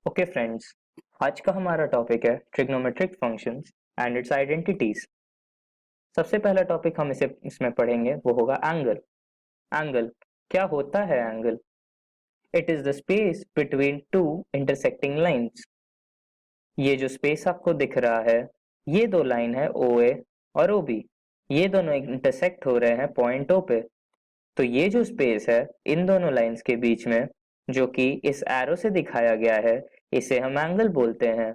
Okay friends, आज का हमारा टॉपिक है trigonometric functions and it's identities. सबसे पहला टॉपिक हम इसे इसमें पढ़ेंगे वो होगा एंगल। एंगल क्या होता है? Angle it is the space between two intersecting lines. ये जो स्पेस आपको दिख रहा है, ये दो लाइन है ओ ए और ओ बी। ये दोनों इंटरसेक्ट हो रहे हैं पॉइंट ओ पे। तो ये जो स्पेस है इन दोनों लाइंस के बीच में, जो कि इस एरो से दिखाया गया है, इसे हम एंगल बोलते हैं।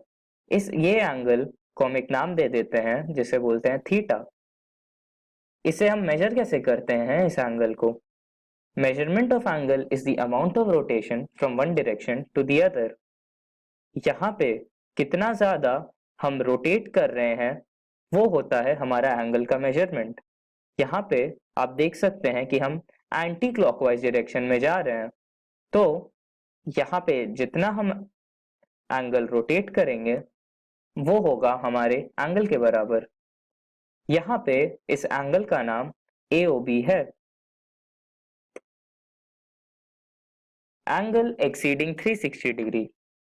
ये एंगल को हम एक नाम दे देते हैं जिसे बोलते हैं थीटा। इसे हम मेजर कैसे करते हैं इस एंगल को? Measurement of angle is the amount of rotation from one direction to the other. यहाँ पे कितना ज्यादा हम रोटेट कर रहे हैं वो होता है हमारा एंगल का मेजरमेंट। यहाँ पे आप देख सकते हैं कि हम एंटी क्लॉकवाइज डायरेक्शन में जा रहे हैं, तो यहाँ पे जितना हम एंगल रोटेट करेंगे वो होगा हमारे एंगल के बराबर। यहाँ पे इस एंगल का नाम AOB है। Angle exceeding 360 degree.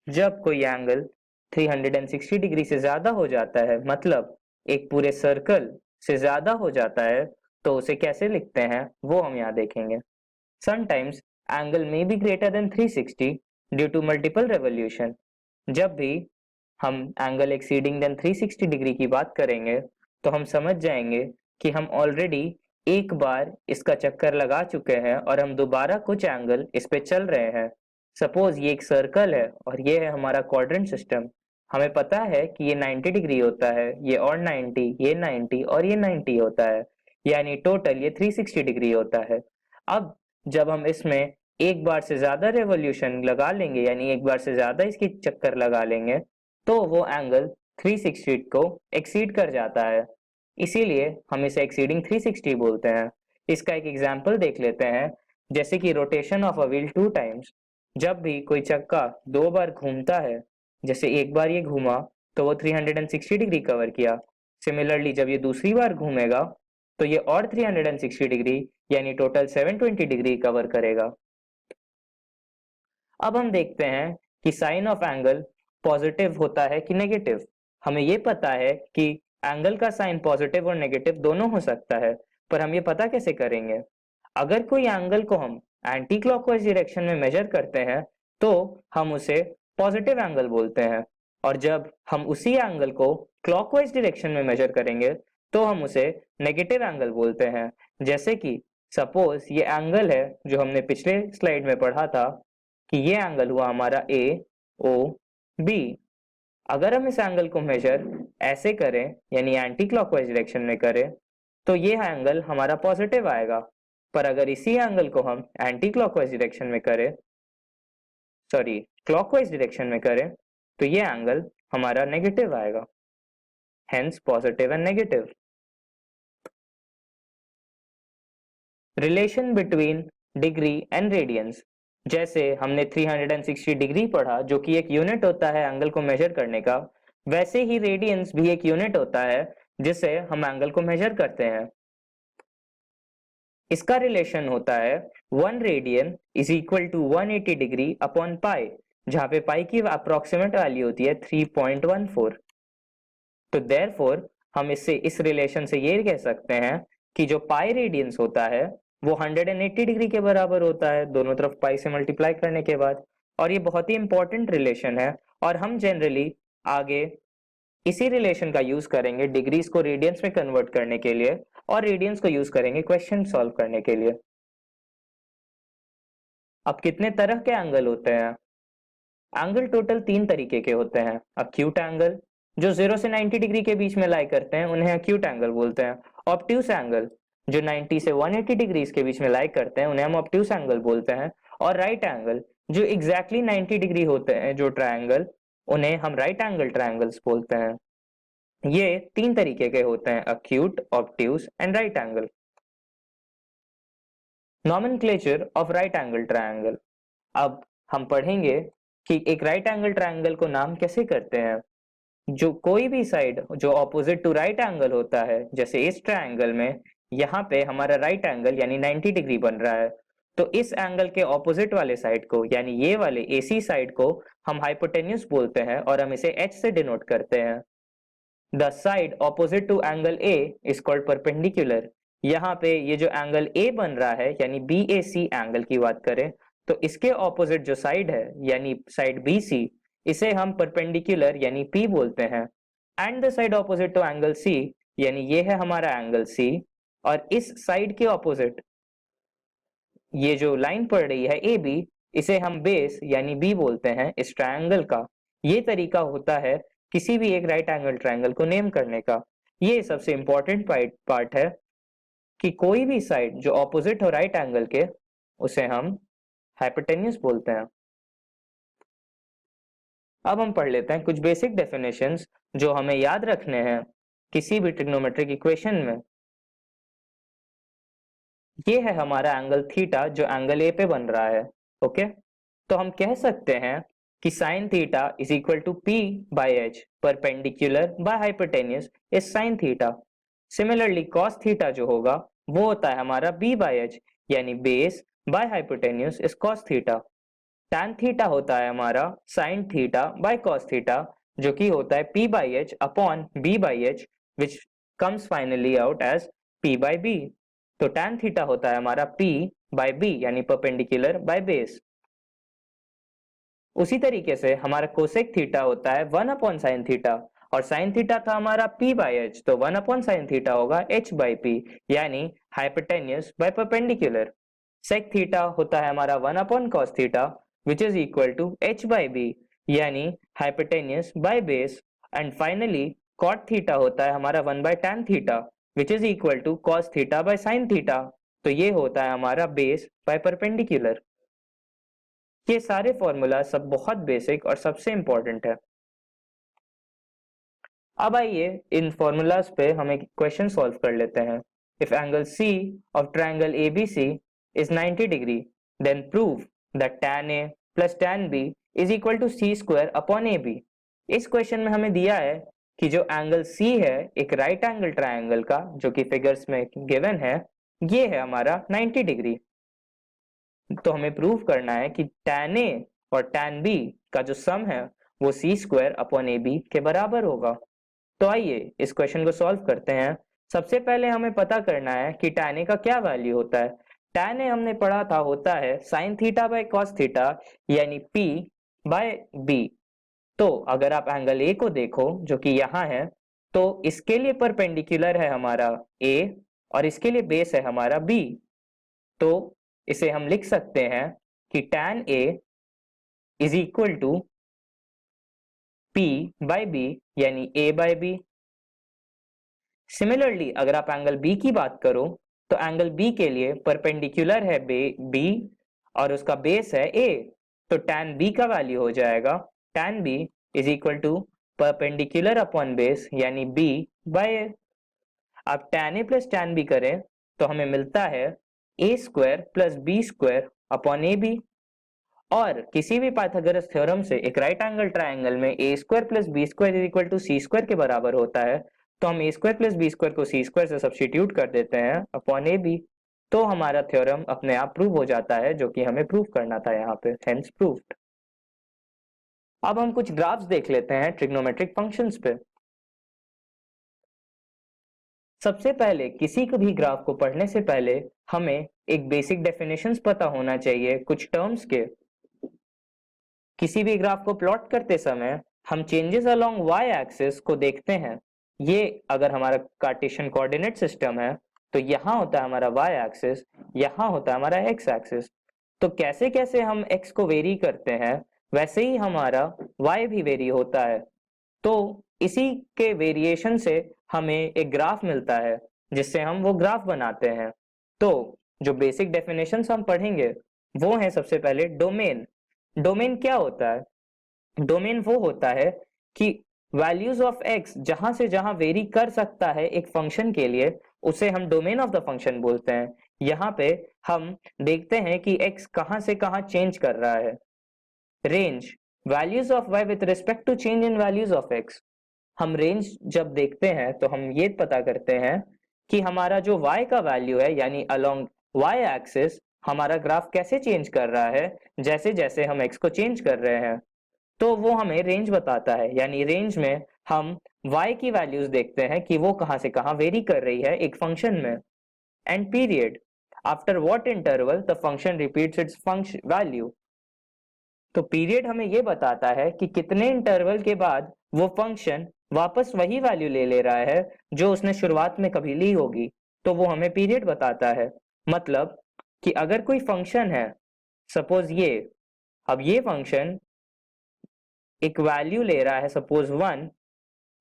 जब कोई एंगल 360 डिग्री से ज्यादा हो जाता है, मतलब एक पूरे सर्कल से ज्यादा हो जाता है, तो उसे कैसे लिखते हैं वो हम यहाँ देखेंगे। Sometimes angle may be greater than 360 due to multiple revolution. जब भी हम एंगल एक्सीडिंग देन 360 डिग्री की बात करेंगे तो हम समझ जाएंगे कि हम ऑलरेडी एक बार इसका चक्कर लगा चुके हैं और हम दोबारा कुछ एंगल इस पे चल रहे हैं। सपोज ये एक सर्कल है और ये है हमारा क्वाड्रेंट सिस्टम। हमें पता है कि ये 90 डिग्री होता है, ये और 90, ये 90 और ये 90 होता है, यानी टोटल ये 360 डिग्री होता है। अब जब हम इसमें एक बार से ज्यादा रेवोल्यूशन लगा लेंगे, यानी एक बार से ज्यादा इसकी चक्कर लगा लेंगे, तो वो एंगल 360 को एक्सीड कर जाता है। इसीलिए हम इसे एक्सीडिंग 360 बोलते हैं। इसका एक एग्जांपल देख लेते हैं, जैसे कि rotation of a wheel 2 times. जब भी कोई चक्का दो बार घूमता है, जैसे एक बार ये घूमा तो वो 360 डिग्री कवर किया। सिमिलरली जब ये दूसरी बार घूमेगा तो ये और 360 डिग्री यानी टोटल 720 डिग्री कवर करेगा। अब हम देखते हैं कि साइन ऑफ एंगल पॉजिटिव होता है कि नेगेटिव। हमें ये पता है कि एंगल का साइन पॉजिटिव और नेगेटिव दोनों हो सकता है, पर हम ये पता कैसे करेंगे? अगर कोई एंगल को हम एंटी क्लॉकवाइज डायरेक्शन में मेजर करते हैं तो हम उसे पॉजिटिव एंगल बोलते हैं, और जब हम उसी एंगल को क्लॉकवाइज डायरेक्शन में मेजर करेंगे तो हम उसे नेगेटिव एंगल बोलते हैं। जैसे कि सपोज ये एंगल है जो हमने पिछले स्लाइड में पढ़ा था कि ये एंगल हुआ हमारा AOB। अगर हम इस एंगल को मेजर ऐसे करें, यानी एंटी क्लॉकवाइज डायरेक्शन में करें, तो ये एंगल हमारा पॉजिटिव आएगा। पर अगर इसी एंगल को हम एंटी क्लॉकवाइज डायरेक्शन में करें, सॉरी क्लॉकवाइज डायरेक्शन में करें, तो ये एंगल हमारा नेगेटिव आएगा। Hence positive and negative. Relation between degree and radians. जैसे हमने 360 डिग्री पढ़ा जो कि एक यूनिट होता है एंगल को मेजर करने का, वैसे ही रेडियंस भी एक यूनिट होता है जिससे हम एंगल को मेजर करते हैं। इसका रिलेशन होता है 1 radian is equal to 180 degree upon pi, जहां पे पाई की अप्रोक्सीमेट वैल्यू होती है 3.14। तो देयरफॉर हम इससे इस रिलेशन से ये कह सकते हैं कि जो पाई रेडियंस होता है वो 180 डिग्री के बराबर होता है दोनों तरफ पाई से मल्टीप्लाई करने के बाद। और ये बहुत ही इंपॉर्टेंट रिलेशन है और हम जनरली आगे इसी रिलेशन का यूज करेंगे डिग्रीज को रेडियंस में कन्वर्ट करने के लिए, और रेडियंस को यूज करेंगे क्वेश्चन सॉल्व करने के लिए। अब कितने तरह के एंगल होते हैं? एंगल टोटल 3 तरीके के होते हैं। अक्यूट एंगल जो 0 से 90 डिग्री के बीच में लाई करते हैं उन्हें अक्यूट एंगल बोलते हैं। ऑब्ट्यूस एंगल जो 90 से 180 डिग्री के बीच में लाई करते हैं उन्हें हम ऑब्ट्यूस एंगल बोलते हैं। और राइट एंगल जो एग्जैक्टली 90 डिग्री होते हैं, जो ट्रायंगल, उन्हें हम राइट एंगल ट्रायंगल्स बोलते हैं। ये 3 तरीके के होते हैं, acute, obtuse and right angle. Nomenclature of right angle triangle. अब हम पढ़ेंगे कि एक राइट एंगल ट्रायंगल को नाम कैसे करते हैं। जो कोई भी साइड जो ऑपोजिट टू राइट एंगल होता है, जैसे इस ट्रायंगल में यहाँ पे हमारा राइट एंगल यानी 90 डिग्री बन रहा है, तो इस एंगल के ऑपोजिट वाले साइड को यानी ये वाले AC साइड को हम हाइपोटेन्यूज बोलते हैं और हम इसे H से डिनोट करते हैं। The side opposite to angle A is called perpendicular. यहाँ पे ये जो एंगल A बन रहा है यानी BAC एंगल की बात करें तो इसके ऑपोजिट जो साइड है यानी साइड BC इसे हम परपेंडिकुलर यानी P बोलते हैं। And the side opposite to angle C यानी ये है हमारा एंगल C और इस साइड के ऑपोजिट ये जो लाइन पड़ रही है AB इसे हम बेस यानी B बोलते हैं इस ट्रायंगल का। ये तरीका होता है किसी भी एक राइट एंगल ट्रायंगल को नेम करने का। ये सबसे इंपॉर्टेंट पार्ट है कि कोई भी साइड जो ऑपोजिट हो राइट एंगल के उसे हम हाइपोटेन्यूज बोलते हैं। अब हम पढ़ लेते हैं कुछ बेसिक डेफिनेशंस जो हमें याद रखने हैं किसी भी ट्रिग्नोमेट्रिक इक्वेशन में। ये है हमारा एंगल थीटा जो एंगल ए पे बन रहा है। ओके, तो हम कह सकते हैं कि sine theta is equal to P by H perpendicular by hypotenuse is sine theta. Similarly cos theta जो होगा वो होता है हमारा बी बाई एच यानी base by hypotenuse is cos theta. Tan theta होता है हमारा sine theta by cos theta जो कि होता है P by H upon B by H which comes finally out as P by B. तो tan theta होता है हमारा P बाय B यानी परपेंडिकुलर बाय बेस। उसी तरीके से हमारा कोसेक थीटा होता है 1 अपॉन साइन थीटा और साइन थीटा था हमारा P बाय H तो 1 अपॉन साइन थीटा होगा H बाय P यानी hypotenuse by perpendicular. Sec theta होता है हमारा 1 upon cos theta which is equal to H by B यानी hypotenuse by base. And finally cot theta होता है हमारा 1 bye tan theta which is equal to cos theta by sine theta. तो ये होता है हमारा बेस बाय परपेंडिकुलर। ये सारे फॉर्मूला सब बहुत बेसिक और सबसे इंपॉर्टेंट है। अब आइए इन फॉर्मूलाज पे हम एक क्वेश्चन सॉल्व कर लेते हैं। If angle C of triangle ABC is 90 degree then prove that tan A plus tan B is equal to C square upon AB। इस क्वेश्चन में हमें दिया है कि जो एंगल C है एक राइट एंगल ट्रायंगल का जो कि फिगर्स में गिवन है ये है हमारा 90 डिग्री। तो हमें प्रूव करना है कि tan A और tan B का जो सम है वो C स्क्वायर अपॉन AB के बराबर होगा। तो आइए इस क्वेश्चन को सॉल्व करते हैं। सबसे पहले हमें पता करना है कि tan A का क्या वैल्यू होता है। tan A हमने पढ़ा था होता है sign theta by cos theta यानी P बाय B। तो अगर आप एंगल A को देखो जो कि यहाँ है तो इसके लिए परपेंडिकुलर है हमारा A और इसके लिए बेस है हमारा B। तो इसे हम लिख सकते हैं कि tan A is equal to P by B यानी A बाय B। सिमिलरली अगर आप एंगल B की बात करो तो एंगल B के लिए परपेंडिकुलर है B और उसका बेस है A। तो tan B का वैल्यू हो जाएगा tan B is equal to perpendicular upon base यानी B बाय A। अब tan A plus tan B करें तो हमें मिलता है A square plus B square upon AB। और किसी भी पाइथागोरस थ्योरम से एक राइट एंगल ट्रायंगल में A square plus B square is equal to C square के बराबर होता है। तो हम A square plus B square को C स्क्वायर से सब्स्टिट्यूट कर देते हैं अपॉन AB। तो हमारा थ्योरम अपने आप प्रूव हो जाता है जो कि हमें प्रूव करना था यहाँ पे, हेंस प्रूव्ड। अब हम कुछ ग्राफ्स देख लेते हैं ट्रिग्नोमेट्रिक फंक्शंस पे। सबसे पहले किसी भी ग्राफ को पढ़ने से पहले हमें एक बेसिक डेफिनेशंस पता होना चाहिए कुछ टर्म्स के। किसी भी ग्राफ को प्लॉट करते समय हम चेंजेस अलोंग वाई एक्सिस को देखते हैं। ये अगर हमारा कार्टेशियन कोऑर्डिनेट सिस्टम है तो यहाँ होता है हमारा वाई एक्सिस, यहाँ होता है हमारा एक्स एक्सिस। तो कैसे कैसे हम एक्स को वेरी करते हैं वैसे ही हमारा वाई भी वेरी होता है। तो इसी के वेरिएशन से हमें एक ग्राफ मिलता है जिससे हम वो ग्राफ बनाते हैं। तो जो बेसिक डेफिनेशंस हम पढ़ेंगे वो है सबसे पहले डोमेन। डोमेन क्या होता है? डोमेन वो होता है कि वैल्यूज ऑफ एक्स जहां से जहां वेरी कर सकता है एक फंक्शन के लिए उसे हम डोमेन ऑफ द फंक्शन बोलते हैं। यहाँ पे हम देखते हैं कि एक्स कहां से कहां चेंज कर रहा है। Range values of Y with respect to change in values of X. हम रेंज जब देखते हैं तो हम ये पता करते हैं कि हमारा जो y का वैल्यू है यानी अलोंग y एक्सिस हमारा ग्राफ कैसे चेंज कर रहा है जैसे जैसे हम x को चेंज कर रहे हैं, तो वो हमें रेंज बताता है। यानी रेंज में हम y की वैल्यूज देखते हैं कि वो कहाँ से कहाँ वेरी कर रही है एक फंक्शन में। And period, after what interval the function repeats its function value. तो पीरियड हमें ये बताता है कि कितने इंटरवल के बाद वो फंक्शन वापस वही वैल्यू ले रहा है जो उसने शुरुआत में कभी ली होगी, तो वो हमें पीरियड बताता है। मतलब कि अगर कोई फंक्शन है, सपोज ये, अब ये फंक्शन एक वैल्यू ले रहा है सपोज 1,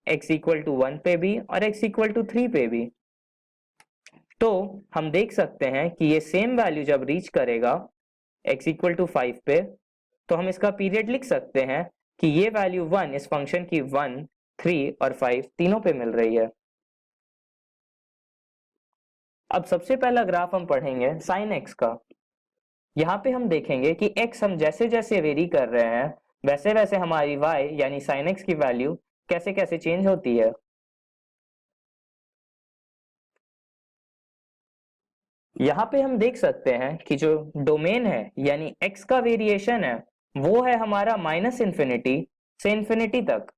x इक्वल टू 1 पे भी और x इक्वल टू 3 पे भी, तो हम देख सकते हैं कि ये सेम वैल्यू जब रीच करेगा x इक्वल टू 5 पे, तो हम इसका पीरियड लिख सकते हैं कि ये वैल्यू 1 इस फंक्शन की 1, 3 और 5 तीनों पे मिल रही है। अब सबसे पहला ग्राफ हम पढ़ेंगे sin x का। यहाँ पे हम देखेंगे कि x हम जैसे जैसे वेरी कर रहे हैं वैसे वैसे हमारी y यानी sin x की वैल्यू कैसे कैसे चेंज होती है। यहाँ पे हम देख सकते हैं कि जो डोमेन है यानी x का वेरिएशन है वो है हमारा माइनस इन्फिनिटी से इन्फिनिटी तक।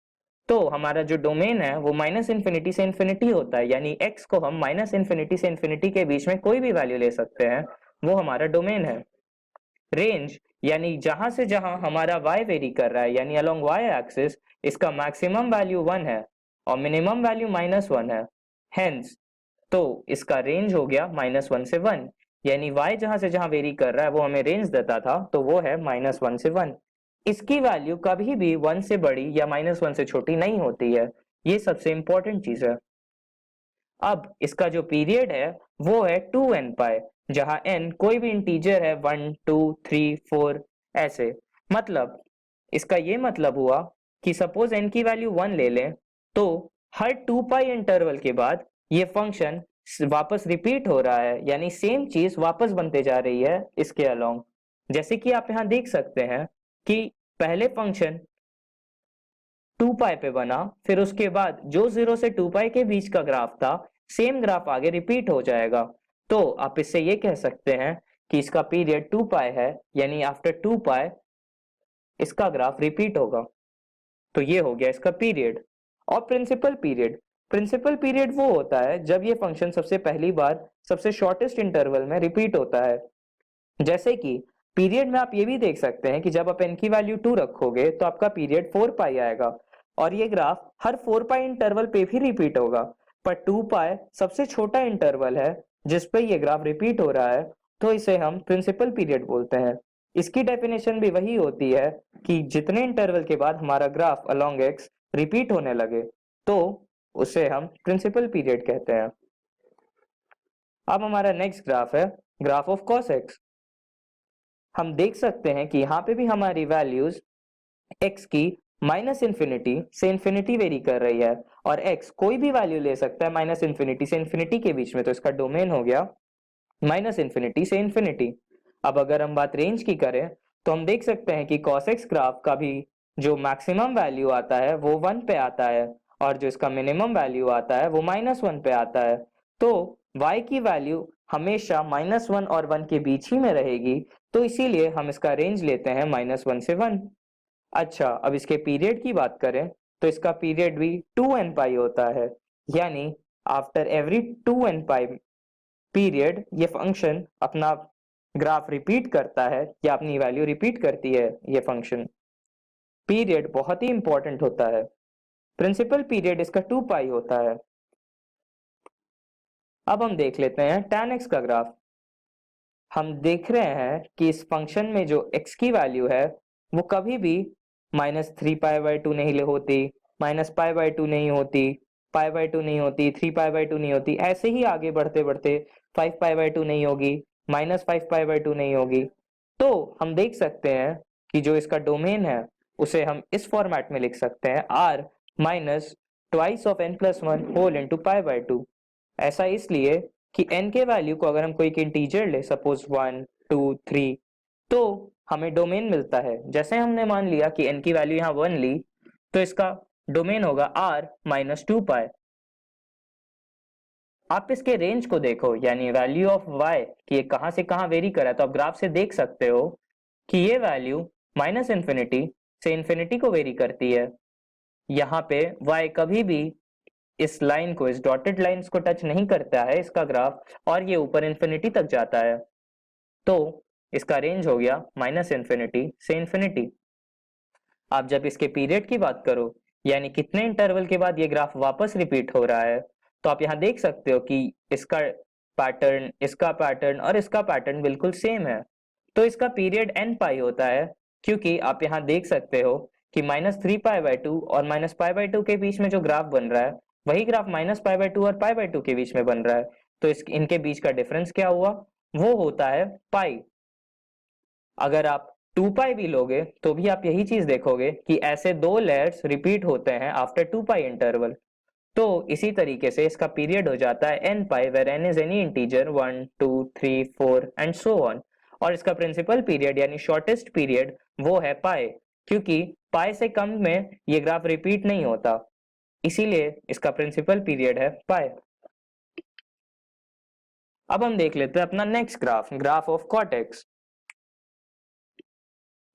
तो हमारा जो डोमेन है वो माइनस इन्फिनिटी से इन्फिनिटी होता है, यानी x को हम माइनस इन्फिनिटी से इन्फिनिटी के बीच में कोई भी वैल्यू ले सकते हैं, वो हमारा डोमेन है। रेंज यानी जहां से जहां हमारा y वेरी कर रहा है यानी अलोंग y एक्सिस, इसका मैक्सिमम वैल्यू 1 है और मिनिमम वैल्यू -1 है। हेंस तो इसका रेंज हो गया -1 से 1, यानी y जहां से जहां वेरी कर रहा है वो हमें रेंज देता था, तो वो है -1 से 1। इसकी वैल्यू कभी भी 1 से बड़ी या -1 से छोटी नहीं होती है, ये सबसे इंपॉर्टेंट चीज है। अब इसका जो पीरियड है वो है 2n पाई, जहां n कोई भी इंटीजर है, 1 2 3 4 ऐसे। मतलब इसका ये मतलब हुआ कि सपोज n की वैल्यू 1 ले लें, तो हर 2 पाई इंटरवल के बाद ये फंक्शन वापस रिपीट हो रहा है, यानी सेम चीज वापस बनते जा रही है इसके अलोंग। जैसे कि आप यहाँ देख सकते हैं कि पहले फंक्शन 2 पाई पे बना, फिर उसके बाद जो 0 से 2 पाई के बीच का ग्राफ था सेम ग्राफ आगे रिपीट हो जाएगा। तो आप इससे ये कह सकते हैं कि इसका पीरियड 2 पाई है, यानी आफ्टर 2 पाई इसका ग्राफ रिपीट होगा। तो ये हो गया इसका पीरियड। और प्रिंसिपल पीरियड वो होता है जब ये फंक्शन सबसे पहली बार सबसे शॉर्टेस्ट इंटरवल में रिपीट होता है। जैसे कि पीरियड में आप ये भी देख सकते हैं कि जब आप n की वैल्यू 2 रखोगे तो आपका पीरियड 4 पाई आएगा और ये ग्राफ हर 4 पाई इंटरवल पे भी रिपीट होगा। पर 2 पाई सबसे छोटा इंटरवल है जिस पे ये ग्राफ रिपीट हो रहा है, तो इसे हम प्रिंसिपल पीरियड बोलते हैं। इसकी डेफिनेशन भी वही होती है कि जितने इंटरवल के बाद हमारा ग्राफ अलोंग x रिपीट होने लगे तो उसे हम प्रिंसिपल पीरियड कहते हैं। अब हमारा नेक्स्ट ग्राफ है ग्राफ ऑफ cos x। हम देख सकते हैं कि यहाँ पे भी हमारी वैल्यूज x की माइनस इन्फिनिटी से इन्फिनिटी वेरी कर रही है और x कोई भी वैल्यू ले सकता है माइनस इन्फिनिटी से इन्फिनिटी के बीच में, तो इसका डोमेन हो गया माइनस इन्फिनिटी से इन्फिनिटी। अब अगर हम बात रेंज की करें तो हम देख सकते हैं कि cos x ग्राफ का भी जो मैक्सिमम वैल्यू आता है वो 1 पे आता है और जो इसका मिनिमम वैल्यू आता है वो -1 पे आता है। तो y की वैल्यू हमेशा -1 और 1 के बीच ही में रहेगी, तो इसीलिए हम इसका रेंज लेते हैं -1 से 1। अच्छा, अब इसके पीरियड की बात करें तो इसका पीरियड भी 2n पाई होता है, यानी आफ्टर एवरी 2n पाई पीरियड ये फंक्शन अपना ग्राफ रिपीट करता है या अपनी वैल्यू रिपीट करती है। ये फंक्शन पीरियड बहुत ही इंपॉर्टेंट होता है। प्रिंसिपल पीरियड इसका 2 पाई होता है। अब हम देख लेते हैं tan x का ग्राफ। हम देख रहे हैं कि इस फंक्शन में जो x की वैल्यू है वो कभी भी -3 पाई 2 नहीं होती, -पाई 2 नहीं होती, पाई 2 नहीं होती, 3 पाई 2 नहीं होती, ऐसे ही आगे बढ़ते बढ़ते 5 पाई 2 नहीं होगी, -5 पाई 2 नहीं होगी। तो हम देख सकते हैं कि जो इसका डोमेन है उसे हम इस फॉर्मेट में लिख सकते हैं r minus twice of n plus 1 whole into pi 2। ऐसा इसलिए कि n के वैल्यू को अगर हम कोई इंटीजर ले सपोज 1 2 3 तो हमें डोमेन मिलता है। जैसे हमने मान लिया कि n की वैल्यू यहाँ 1 ली तो इसका डोमेन होगा r -2 पाई। आप इसके रेंज को देखो, यानी वैल्यू ऑफ y कि ये कहाँ से कहाँ वेरी कर रहा है, तो आप ग्राफ से देख सकते हो कि ये वैल्यू माइनस इन्फिनिटी से इन्फिनिटी को वेरी करती है। यहाँ पे y कभी भी इस लाइन को, इस डॉटेड लाइंस को टच नहीं करता है इसका ग्राफ, और ये ऊपर इन्फिनिटी तक जाता है। तो इसका रेंज हो गया माइनस इन्फिनिटी से इन्फिनिटी। आप जब इसके पीरियड की बात करो, यानी कितने इंटरवल के बाद ये ग्राफ वापस रिपीट हो रहा है, तो आप यहाँ देख सकते हो कि इसका पैटर्न, इसका पैटर्न और इसका पैटर्न बिल्कुल सेम है। तो इसका पीरियड n पाई होता है, क्योंकि आप यहाँ देख सकते हो कि -3π/2 और -π/2 के बीच में जो ग्राफ बन रहा है, वही ग्राफ -π/2 और π/2 के बीच में बन रहा है। तो इनके बीच का डिफरेंस क्या हुआ, वो होता है पाई। अगर आप 2π भी लोगे तो भी आप यही चीज देखोगे कि ऐसे दो लेयर्स रिपीट होते हैं आफ्टर 2π इंटरवल। तो इसी तरीके से इसका पीरियड हो जाता है nπ, where n is any integer 1 2 3 4 and so on. और इसका प्रिंसिपल पीरियड यानी शॉर्टेस्ट पीरियड वो है पाई, क्योंकि पाई से कम में ये ग्राफ रिपीट नहीं होता, इसीलिए इसका प्रिंसिपल पीरियड है पाई। अब हम देख लेते हैं अपना next graph, graph of cortex.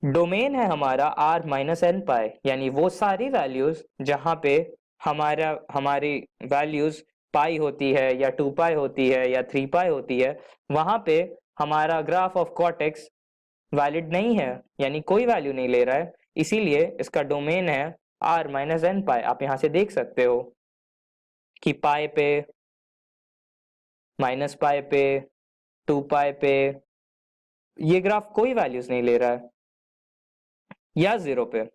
Domain है हमारा r माइनस एन पाई, यानी वो सारी वैल्यूज जहां पे हमारी वैल्यूज पाई होती है या 2π होती है या 3π होती है, वहां पे हमारा ग्राफ ऑफ कॉटेक्स वैलिड नहीं है, यानी कोई वैल्यू नहीं ले रहा है, इसीलिए इसका डोमेन है r माइनस एन पाई। आप यहाँ से देख सकते हो कि पाई पे, माइनस पाई पे, 2π पे ये ग्राफ कोई वैल्यूज नहीं ले रहा है, या 0 पे।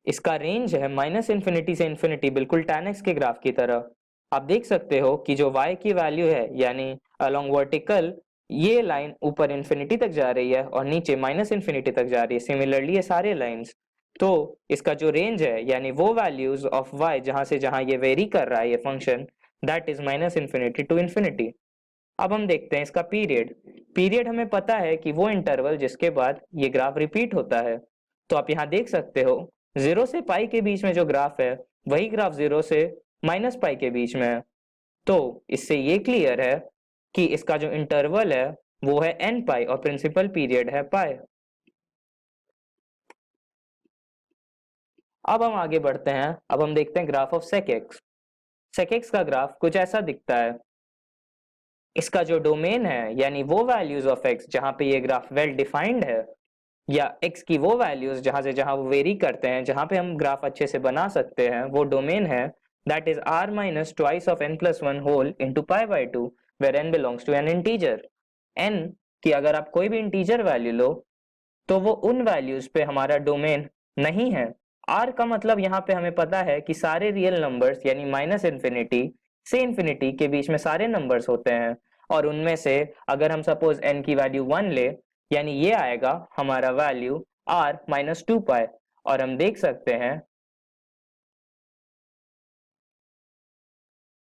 इसका रेंज है माइनस इन्फिनिटी से इन्फिनिटी, बिल्कुल tan x के ग्राफ की तरह। आप देख सकते हो कि जो y की वैल्यू है, यानी अलोंग वर्टिकल ये लाइन ऊपर इन्फिनिटी तक जा रही है और नीचे माइनस इन्फिनिटी तक जा रही है, सिमिलरली ये सारे लाइंस। तो इसका जो रेंज है, यानी वो वैल्यूज ऑफ y जहां से जहां ये वेरी कर रहा है ये function, that is minus infinity to infinity. अब हम देखते हैं इसका पीरियड। पीरियड हमें पता है कि वो इंटरवल जिसके बाद ये ग्राफ रिपीट होता है। तो आप यहाँ देख सकते हो 0 से पाई के बीच में जो ग्राफ है, वही ग्राफ 0 से माइनस पाई के बीच में है। तो इससे ये क्लियर है कि इसका जो इंटरवल है वो है n पाई और प्रिंसिपल पीरियड है पाई। अब हम आगे बढ़ते हैं, अब हम देखते हैं graph of sec x। sec x का ग्राफ कुछ ऐसा दिखता है। इसका जो डोमेन है, यानी वो वैल्यूज ऑफ x जहां पे ये ग्राफ वेल डिफाइंड है, या x की वो वैल्यूज जहां से जहां वो वेरी करते हैं, जहां पे हम ग्राफ अच्छे से बना सकते हैं, वो डोमेन है that is r minus twice of n+1 whole into π/2 where n belongs to an integer. n की अगर आप कोई भी इंटीजर वैल्यू लो तो वो उन वैल्यूज पे हमारा डोमेन नहीं है। r का मतलब यहाँ पे हमें पता है कि सारे रियल नंबर्स, यानी माइनस इन्फिनिटी से इन्फिनिटी के बीच में सारे नंबर्स होते हैं, और उनमें से अगर हम सपोज n की वैल्यू 1 ले, यानी ये आएगा हमारा वैल्यू r माइनस 2π। और हम देख सकते हैं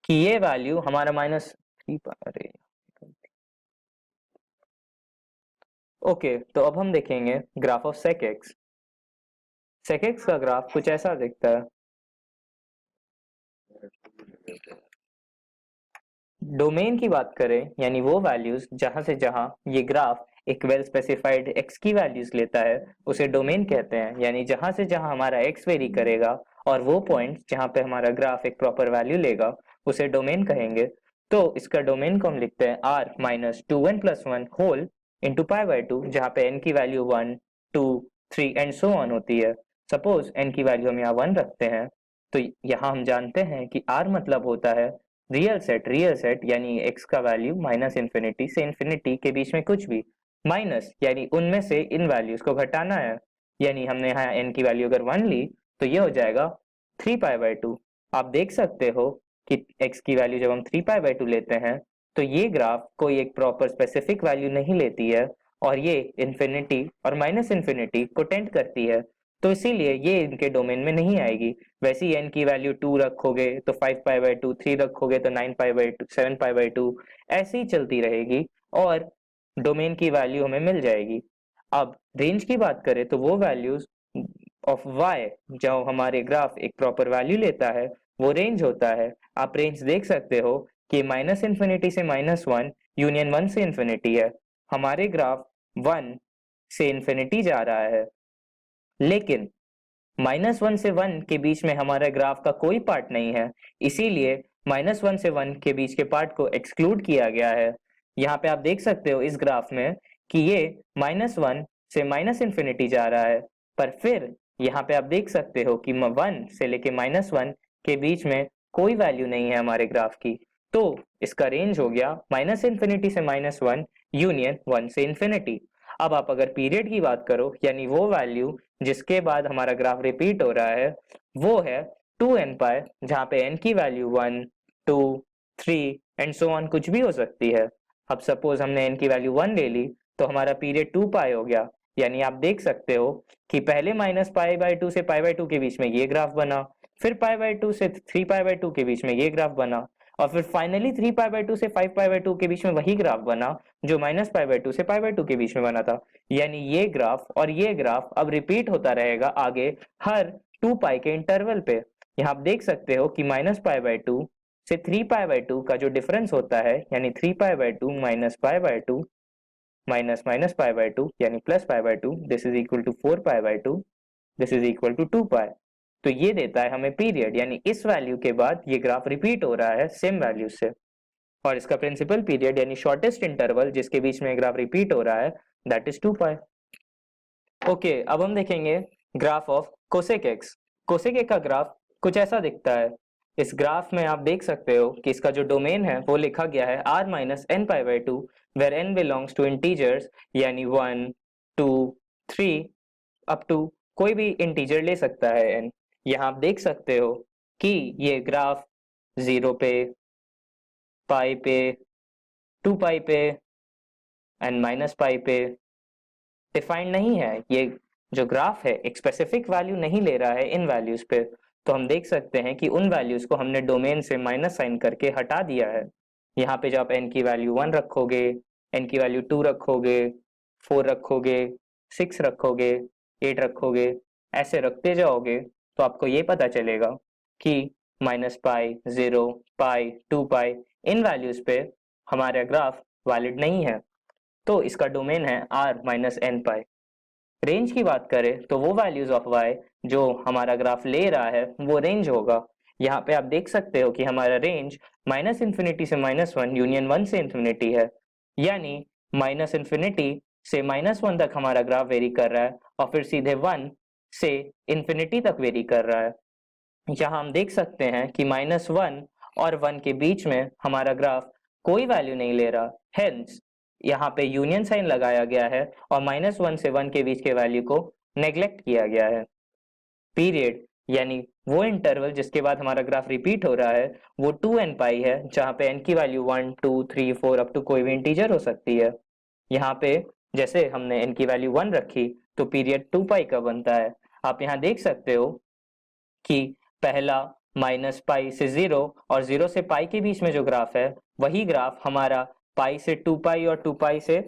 कि ये वैल्यू हमारा -3π, अरे ओके। तो अब हम देखेंगे graph of sec x। sec x का ग्राफ कुछ ऐसा दिखता है। डोमेन की बात करें, यानी वो वैल्यूज जहां से जहां ये ग्राफ एक वेल स्पेसिफाइड x की वैल्यूज लेता है, उसे डोमेन कहते हैं। यानी जहां से जहां हमारा x वेरी करेगा और वो पॉइंट जहां पे हमारा ग्राफ एक प्रॉपर वैल्यू लेगा, उसे डोमेन कहेंगे। तो इसका डोमेन को हम लिखते हैं r minus 2n+1 whole into π/2, जहाँ पे n की वैल्यू 1 2 3 एंड सो ऑन होती है। सपोज n की वैल्यू हम यहाँ 1 रखते हैं, तो यहाँ हम जानते हैं कि r मतलब होता है रियल सेट, यानी x का वैल्यू माइनस इन्फिनिटी से इन्फिनिटी के बीच में कुछ भी, माइनस यानी उनमें से इन वैल्यूज को घटाना है। यानी हमने यहाँ n की वैल्यू अगर 1 ली तो ये हो जाएगा 3π/2। आप देख सकते हो कि x की वैल्यू जब हम 3π/2 लेते हैं तो ये ग्राफ कोई एक प्रॉपर स्पेसिफिक वैल्यू नहीं लेती है, और ये इन्फिनिटी और माइनस इन्फिनिटी को टेंड करती है, तो इसीलिए ये इनके डोमेन में नहीं आएगी। वैसे ही n की वैल्यू 2 रखोगे तो 5π/2, 3 रखोगे तो 9π/2, 7π/2, ऐसे ही चलती रहेगी और डोमेन की वैल्यू हमें मिल जाएगी। अब रेंज की बात करें तो वो वैल्यूज ऑफ y जो हमारे ग्राफ एक प्रॉपर वैल्यू लेता है, वो रेंज होता है। आप रेंज देख सकते हो कि -∞ से -1 यूनियन 1 से इंफिनिटी है। हमारे ग्राफ 1 से इंफिनिटी जा रहा है, लेकिन -1 से 1 के बीच में हमारे ग्राफ का कोई पार्ट नहीं है, इसीलिए -1 से 1 के बीच के पार्ट को एक्सक्लूड किया गया है। यहाँ पे आप देख सकते हो इस ग्राफ में कि ये -1 से -∞ जा रहा है, पर फिर यहाँ पे आप देख सकते हो कि 1 से लेके -1 के बीच में कोई वैल्यू नहीं है हमारे ग्राफ की, तो इसका रेंज हो गया -∞ से -1 यूनियन 1 से इंफिनिटी। अब आप अगर पीरियड की बात करो, यानी वो वैल्यू जिसके बाद हमारा ग्राफ रिपीट हो रहा है, वो है 2n पाई, जहाँ पे n की वैल्यू 1, 2, 3 एंड सो ऑन कुछ भी हो सकती है। अब सपोज हमने n की वैल्यू 1 ले ली तो हमारा पीरियड 2 पाई हो गया। यानी आप देख सकते हो कि पहले -π/2 से π/2 के बीच में ये ग्राफ बना, फिर π/2 से 3π/2 के बीच में ये ग्राफ बना, और फिर फाइनली 3π/2 से 5π/2 के बीच में वही ग्राफ बना जो -π/2 से π/2 के बीच में बना था। यानी ये ग्राफ और ये ग्राफ अब रिपीट होता रहेगा आगे हर 2 पाई के इंटरवल पे। यहाँ आप देख सकते हो कि -π/2 से 3π/2 का जो डिफरेंस होता है, यानी 3π/2 -π/2 -π/2 यानी +π/2, this is equal to 4π/2, this is equal to 2 pi. तो ये देता है हमें पीरियड, यानी इस वैल्यू के बाद ये ग्राफ रिपीट हो रहा है सेम वैल्यू से, और इसका प्रिंसिपल पीरियड यानी शॉर्टेस्ट इंटरवल जिसके बीच में ग्राफ रिपीट हो रहा है, दैट इज 2 पाई। ओके, अब हम देखेंगे graph of cosec x. Cosec x का ग्राफ कुछ ऐसा दिखता है। इस ग्राफ में आप देख सकते हो कि इसका जो डोमेन है वो लिखा गया है r-nπ/2 where n belongs to integers, यानी 1, 2, 3 अप टू कोई भी इंटीजर ले सकता है n। यहाँ आप देख सकते हो कि ये ग्राफ 0 पे, पाई पे, 2 पाई पे एंड -पाई पे डिफाइंड नहीं है। ये जो ग्राफ है एक स्पेसिफिक वैल्यू नहीं ले रहा है इन वैल्यूज पे, तो हम देख सकते हैं कि उन वैल्यूज को हमने डोमेन से माइनस साइन करके हटा दिया है। यहाँ पे जब आप n की वैल्यू 1 रखोगे, n की वैल्यू 2 रखोगे, 4 रखोगे, 6 रखोगे, 8 रखोगे, ऐसे रखते जाओगे तो आपको ये पता चलेगा कि -पाई, 0, पाई, 2 पाई इन वैल्यूज पे हमारा ग्राफ वैलिड नहीं है, तो इसका डोमेन है r-n पाई। रेंज की बात करें तो वो वैल्यूज ऑफ y जो हमारा ग्राफ ले रहा है वो रेंज होगा। यहाँ पे आप देख सकते हो कि हमारा रेंज -∞ से -1 यूनियन 1 से इंफिनिटी है, यानी -∞ से -1 तक हमारा ग्राफ वेरी कर रहा है और फिर सीधे 1 से इंफिनिटी तक वेरी कर रहा है। यहाँ हम देख सकते हैं कि -1 और 1 के बीच में हमारा ग्राफ कोई वैल्यू नहीं ले रहा, हेंस यहाँ पे यूनियन साइन लगाया गया है और -1 से 1 के बीच के वैल्यू को नेग्लेक्ट किया गया है। पीरियड यानी वो इंटरवल जिसके बाद हमारा ग्राफ रिपीट हो रहा है वो 2n पाई है, जहाँ पे n की वैल्यू 1, 2, 3, 4 अप टू कोई भी इंटीजर हो सकती है। यहाँ पे जैसे हमने n की वैल्यू 1 रखी तो पीरियड 2 पाई का बनता है। आप यहाँ देख सकते हो कि पहला -पाई से 0 और 0 से पाई के बीच में जो ग्राफ है वही ग्राफ हमारा पाई से 2 पाई और 2 पाई से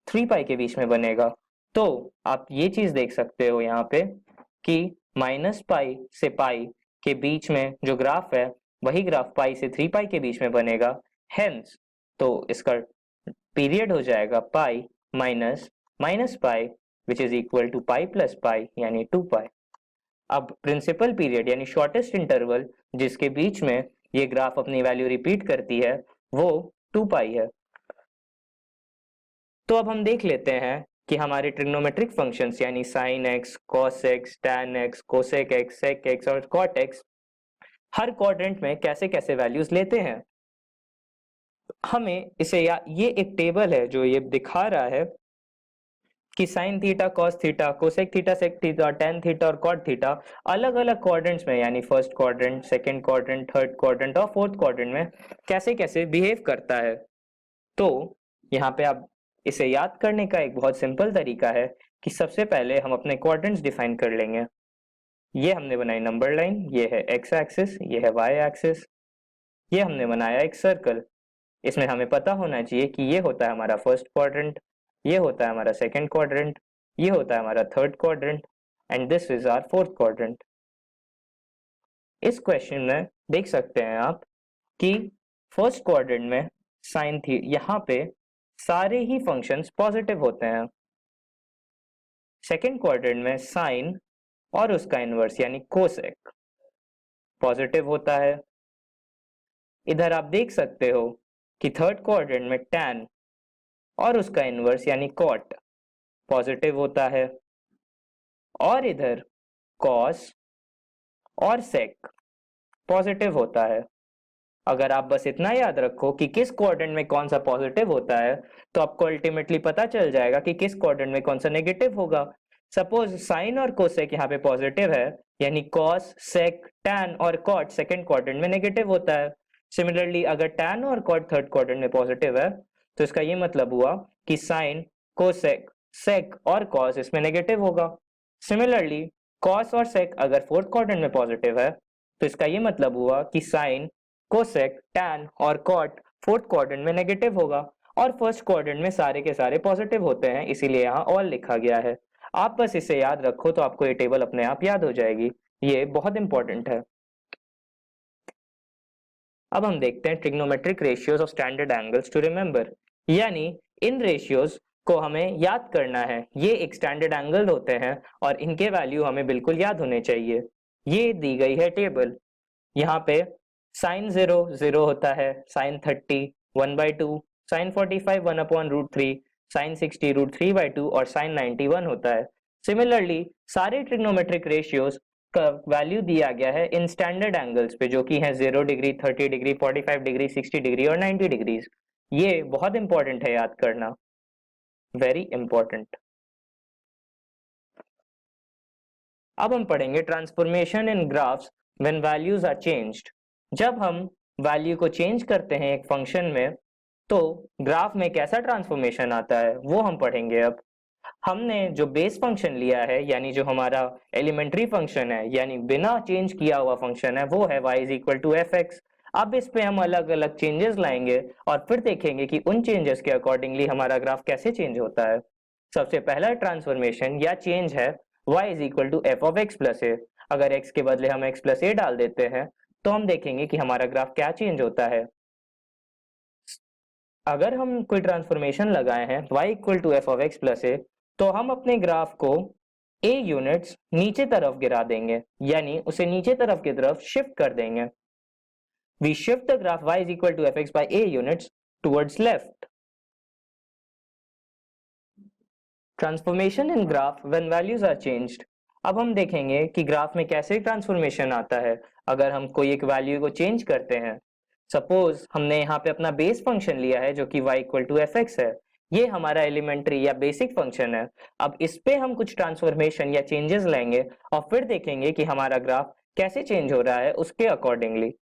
3 पाई के बीच में बनेगा। तो आप ये चीज देख सकते हो यहाँ पे कि -पाई से पाई के बीच में जो ग्राफ है वही ग्राफ पाई से 3 पाई के बीच में बनेगा, हेंस तो इसका पीरियड हो जाएगा pi minus pi which is equal to pi plus pi यानी 2 पाई। अब प्रिंसिपल पीरियड यानी शॉर्टेस्ट इंटरवल जिसके बीच में ये ग्राफ अपनी वैल्यू रिपीट करती है वो 2 पाई है। तो अब हम देख लेते हैं कि हमारे ट्रिग्नोमेट्रिक फंक्शंस यानी sine X, cos X, tan X, cosec X, sec X और कॉट एक्स हर क्वाड्रेंट में कैसे कैसे वैल्यूज लेते हैं। हमें इसे ये एक टेबल है जो ये दिखा रहा है कि sine theta, cos theta, cosec theta, sec theta, tan theta और कॉट थीटा अलग अलग क्वाड्रेंट्स में यानी first quadrant, second quadrant, third quadrant और फोर्थ क्वाड्रेंट में कैसे कैसे बिहेव करता है। तो यहाँ पे आप इसे याद करने का एक बहुत सिंपल तरीका है कि सबसे पहले हम अपने क्वाड्रेंट्स डिफाइन कर लेंगे। ये हमने बनाई नंबर लाइन, ये है एक्स एक्सिस, ये है वाई एक्सिस, ये हमने बनाया एक सर्कल। इसमें हमें पता होना चाहिए कि ये होता है हमारा फर्स्ट क्वाड्रेंट, ये होता है हमारा सेकंड क्वाड्रेंट, ये होता है हमारा third quadrant and this is our fourth quadrant. इस क्वेश्चन में देख सकते हैं आप कि फर्स्ट क्वाड्रेंट में साइन थी, यहाँ पे सारे ही फंक्शंस पॉजिटिव होते हैं। सेकेंड क्वाड्रेंट में साइन और उसका इनवर्स यानी कोसेक पॉजिटिव होता है। इधर आप देख सकते हो कि थर्ड क्वाड्रेंट में टैन और उसका इनवर्स यानी कॉट पॉजिटिव होता है। और इधर कॉस और सेक पॉजिटिव होता है। अगर आप बस इतना याद रखो कि किस क्वाड्रेंट में कौन सा पॉजिटिव होता है, तो आपको अल्टीमेटली पता चल जाएगा कि किस क्वाड्रेंट में कौन सा नेगेटिव होगा। सपोज साइन और कोसेक यहाँ पे पॉजिटिव है, यानी कॉस, सेक, टैन और कॉट सेकंड क्वाड्रेंट में नेगेटिव होता है। सिमिलरली अगर टैन और कॉट थर्ड क्वाड्रेंट में पॉजिटिव है, तो इसका ये मतलब हुआ कि साइन, कोसेक, सेक और कॉस इसमें नेगेटिव होगा। सिमिलरली कॉस और सेक अगर फोर्थ क्वाड्रेंट में पॉजिटिव है, तो इसका ये मतलब हुआ कि साइन, कोसेक, टैन और कॉट फोर्थ क्वाड्रेंट में नेगेटिव होगा। और फर्स्ट क्वाड्रेंट में सारे के सारे पॉजिटिव होते हैं, इसीलिए यहाँ ऑल लिखा गया है। आप बस इसे याद रखो तो आपको ये टेबल अपने आप याद हो जाएगी। ये बहुत इंपॉर्टेंट है। अब हम देखते हैं trigonometric ratios of standard angles to remember, यानी इन रेशियोज को हमें याद करना है। ये एक स्टैंडर्ड एंगल होते हैं और इनके वैल्यू हमें बिल्कुल याद होने चाहिए। ये दी गई है टेबल। यहाँ पे साइन 0 0 होता है, साइन 30 1/2, साइन 45 1/√3, साइन 60 √3/2 और साइन 90 1 होता है। सिमिलरली सारे ट्रिग्नोमेट्रिक रेशियोज का वैल्यू दिया गया है इन स्टैंडर्ड एंगल्स पे, जो कि है 0 डिग्री, 30 डिग्री, 45 डिग्री, 60 डिग्री और 90 डिग्रीज। ये बहुत इंपॉर्टेंट है याद करना, वेरी इंपॉर्टेंट। अब हम पढ़ेंगे transformation in graphs when values are changed. जब हम वैल्यू को चेंज करते हैं एक फंक्शन में, तो ग्राफ में कैसा ट्रांसफॉर्मेशन आता है वो हम पढ़ेंगे। अब हमने जो बेस फंक्शन लिया है, यानी जो हमारा एलिमेंट्री फंक्शन है, यानी बिना चेंज किया हुआ फंक्शन है, वो है y = f(x). अब इस पे हम अलग अलग चेंजेस लाएंगे और फिर देखेंगे कि उन चेंजेस के अकॉर्डिंगली हमारा ग्राफ कैसे चेंज होता है। सबसे पहला ट्रांसफॉर्मेशन या चेंज है y = f(x + a)। अगर x के बदले हम x + a डाल देते हैं, तो हम देखेंगे कि हमारा ग्राफ क्या चेंज होता है। अगर हम कोई ट्रांसफॉर्मेशन लगाए हैं y = f(x + a), तो हम अपने ग्राफ को a यूनिट्स नीचे तरफ गिरा देंगे, यानी उसे नीचे तरफ की तरफ शिफ्ट कर देंगे। We shift the graph y = fx by a units towards left. Transformation in graph when values are changed. अब हम देखेंगे कि ग्राफ में कैसे ट्रांसफॉर्मेशन आता है अगर हम कोई एक वैल्यू को चेंज करते हैं। सपोज हमने यहाँ पे अपना बेस फंक्शन लिया है जो कि y = fx है। ये हमारा एलिमेंट्री या बेसिक फंक्शन है। अब इस पे हम कुछ ट्रांसफॉर्मेशन या चेंजेस लाएंगे और फिर देखेंगे कि हमारा ग्राफ कैसे चेंज हो रहा है उसके अकॉर्डिंगली।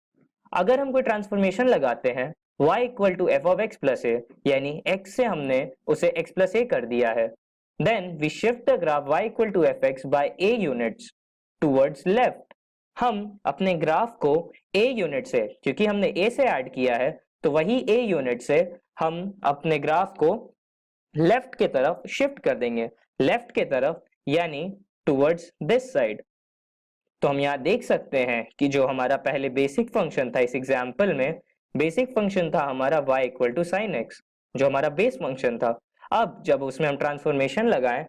अगर हम कोई ट्रांसफॉर्मेशन लगाते हैं y = f(x + a), यानी x से हमने उसे x + a कर दिया है, then we shift the graph y = fx by a units towards left। हम अपने ग्राफ को a यूनिट से, क्योंकि हमने a से ऐड किया है, तो वही a यूनिट से हम अपने ग्राफ को लेफ्ट के तरफ शिफ्ट कर देंगे, लेफ्ट के तरफ यानी टुवर्ड्स दिस साइड। तो हम यहाँ देख सकते हैं कि जो हमारा पहले बेसिक फंक्शन था, इस एग्जाम्पल में बेसिक फंक्शन था हमारा y = sin x, जो हमारा बेस फंक्शन था। अब जब उसमें हम ट्रांसफॉर्मेशन लगाएं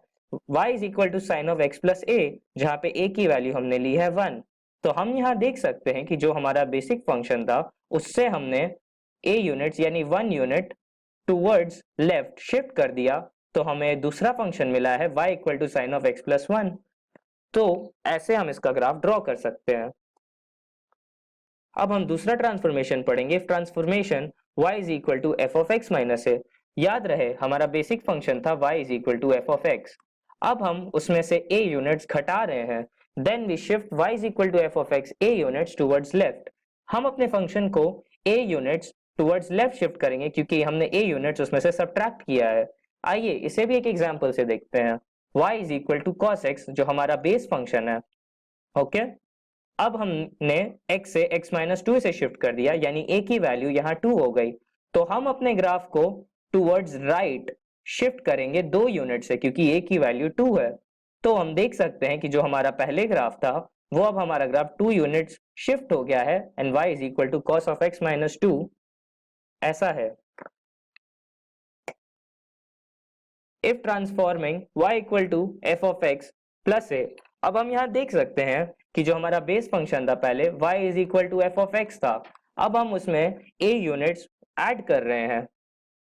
y = sin of x + a, जहाँ पे a की वैल्यू हमने ली है 1, तो हम यहाँ देख सकते हैं कि जो हमारा बेसिक फंक्शन था उससे हमने a यूनिट्स यानी 1 यूनिट टूवर्ड्स लेफ्ट शिफ्ट कर दिया, तो हमें दूसरा फंक्शन मिला है y = sin of x + 1। तो ऐसे हम इसका ग्राफ ड्रॉ कर सकते हैं। अब हम दूसरा ट्रांसफॉर्मेशन पढ़ेंगे, ट्रांसफॉर्मेशन y = f(x - a)। याद रहे हमारा बेसिक फंक्शन था y = f(x). अब हम उसमें से a यूनिट्स घटा रहे हैं, then we shift y = f(x) a units towards left. हम अपने फंक्शन को a units towards left shift करेंगे क्योंकि हमने a यूनिट्स उसमें से सब्ट्रैक्ट किया है। आइए इसे भी एक एग्जांपल से देखते हैं। y = cos x, जो हमारा बेस फंक्शन है, ओके। अब हमने x से x - 2 से शिफ्ट कर दिया, यानी a की वैल्यू यहाँ 2 हो गई। तो हम अपने ग्राफ को टुवर्ड्स राइट शिफ्ट करेंगे 2 यूनिट से, क्योंकि a की वैल्यू 2 है। तो हम देख सकते हैं कि जो हमारा पहले ग्राफ था वो अब हमारा ग्राफ 2 यूनिट्स शिफ्ट हो गया है and y is equal to cos of x minus 2 ऐसा है। If transforming y equal to f of x plus a, अब हम यहाँ देख सकते हैं कि जो हमारा बेस फंक्शन था पहले y is equal to f of x था, अब हम उसमें a यूनिट्स ऐड कर रहे हैं,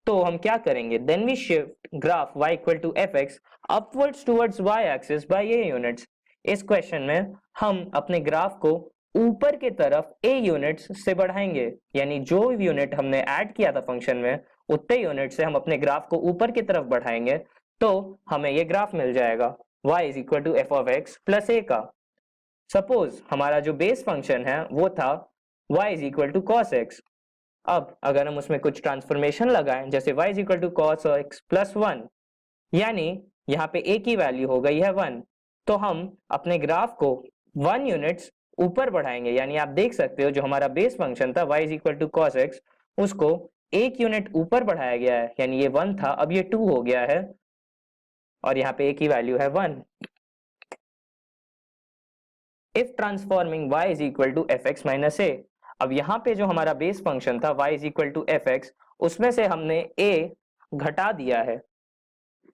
तो हम क्या करेंगे, then we shift graph y equal to F X upwards towards y axis by a units. इस क्वेश्चन में हम अपने ग्राफ को ऊपर के तरफ a यूनिट्स से बढ़ाएंगे, यानी जो यूनिट हमने ऐड किया था फंक्शन में उतने यूनिट से हम अपने ग्राफ को ऊपर की तरफ बढ़ाएंगे, तो हमें ये ग्राफ मिल जाएगा y is equal to F of X plus a का। सपोज हमारा जो बेस फंक्शन है वो था y is equal to cos X. अब अगर हम उसमें कुछ ट्रांसफॉर्मेशन लगाएं जैसे y is equal to cos X plus 1, यानी यहाँ पे a की वैल्यू हो गई है 1, तो हम अपने ग्राफ को 1 यूनिट्स ऊपर बढ़ाएंगे, यानी आप देख सकते हो जो हमारा बेस फंक्शन था y is equal to cos X उसको 1 यूनिट ऊपर बढ़ाया गया है, यानी ये 1 था अब ये 2 हो गया है और यहाँ पे a की वैल्यू है 1। If transforming y is equal to F X minus A, अब यहाँ पे जो हमारा बेस फंक्शन था y is equal to F X उसमें से हमने a घटा दिया है।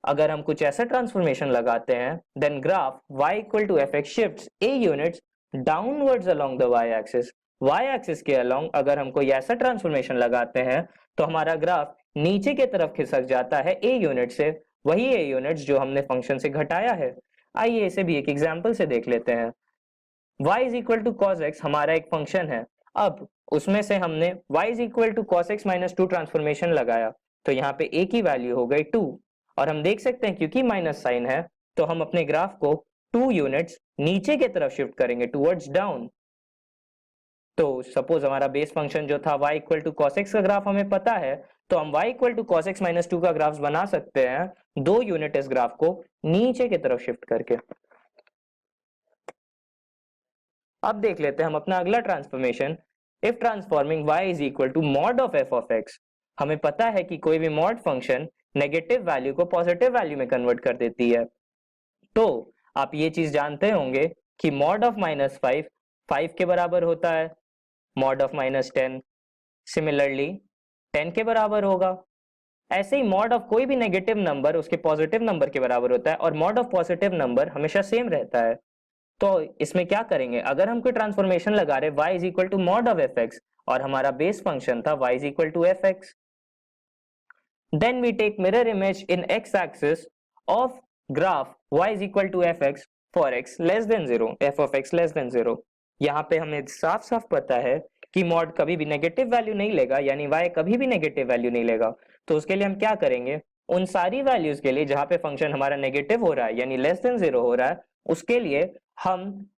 अगर हम कुछ ऐसा ट्रांसफॉर्मेशन लगाते हैं then graph y equal to F X shifts a units downwards along the y axis. y axis के अलोंग अगर हम कोई ऐसा ट्रांसफॉर्मेशन लगाते हैं तो हमारा ग्राफ नीचे की तरफ खिसक जाता है a यूनिट से, वही a यूनिट्स जो हमने फंक्शन से घटाया है। आइए इसे भी एक एग्जाम्पल से देख लेते हैं। y is equal to cos X हमारा एक फंक्शन है, अब उसमें से हमने y is equal to cos X minus 2 transformation लगाया, तो यहाँ पे a की वैल्यू हो गई 2 और हम देख सकते हैं क्योंकि माइनस साइन है तो हम अपने ग्राफ को 2 यूनिट्स नीचे की तरफ शिफ्ट करेंगे टूवर्ड्स डाउन। तो सपोज हमारा बेस फंक्शन जो था y equal to cos X का ग्राफ हमें पता है, तो हम y equal to cos X minus 2 का ग्राफ बना सकते हैं 2 यूनिट इस ग्राफ को नीचे की तरफ शिफ्ट करके। अब देख लेते हैं हम अपना अगला transformation. If transforming y is equal to mod of f of x, हमें पता है कि कोई भी मॉड फंक्शन नेगेटिव वैल्यू को पॉजिटिव वैल्यू में कन्वर्ट कर देती है, तो आप ये चीज जानते होंगे कि मॉड ऑफ माइनस 5 के बराबर होता है, मॉड ऑफ माइनस 10 सिमिलरली 10 के बराबर होगा। ऐसे ही मॉड ऑफ कोई भी नेगेटिव नंबर उसके पॉजिटिव नंबर के बराबर होता है और मॉड ऑफ पॉजिटिव नंबर हमेशा सेम रहता है। तो इसमें क्या करेंगे, अगर हम कोई ट्रांसफॉर्मेशन लगा रहे y is equal to mod of F X और हमारा बेस फंक्शन था y is equal to F X, then we take mirror image in x axis of graph y is equal to F X for x less than 0, f of x less than 0। यहाँ पे हमें साफ साफ पता है कि mod कभी भी नेगेटिव वैल्यू नहीं लेगा, यानी y कभी भी नेगेटिव वैल्यू नहीं लेगा, तो उसके लिए हम क्या करेंगे, उन सारी वैल्यूज के लिए जहां पे फंक्शन हमारा नेगेटिव हो रहा है यानी लेस देन 0 हो रहा है, उसके लिए हम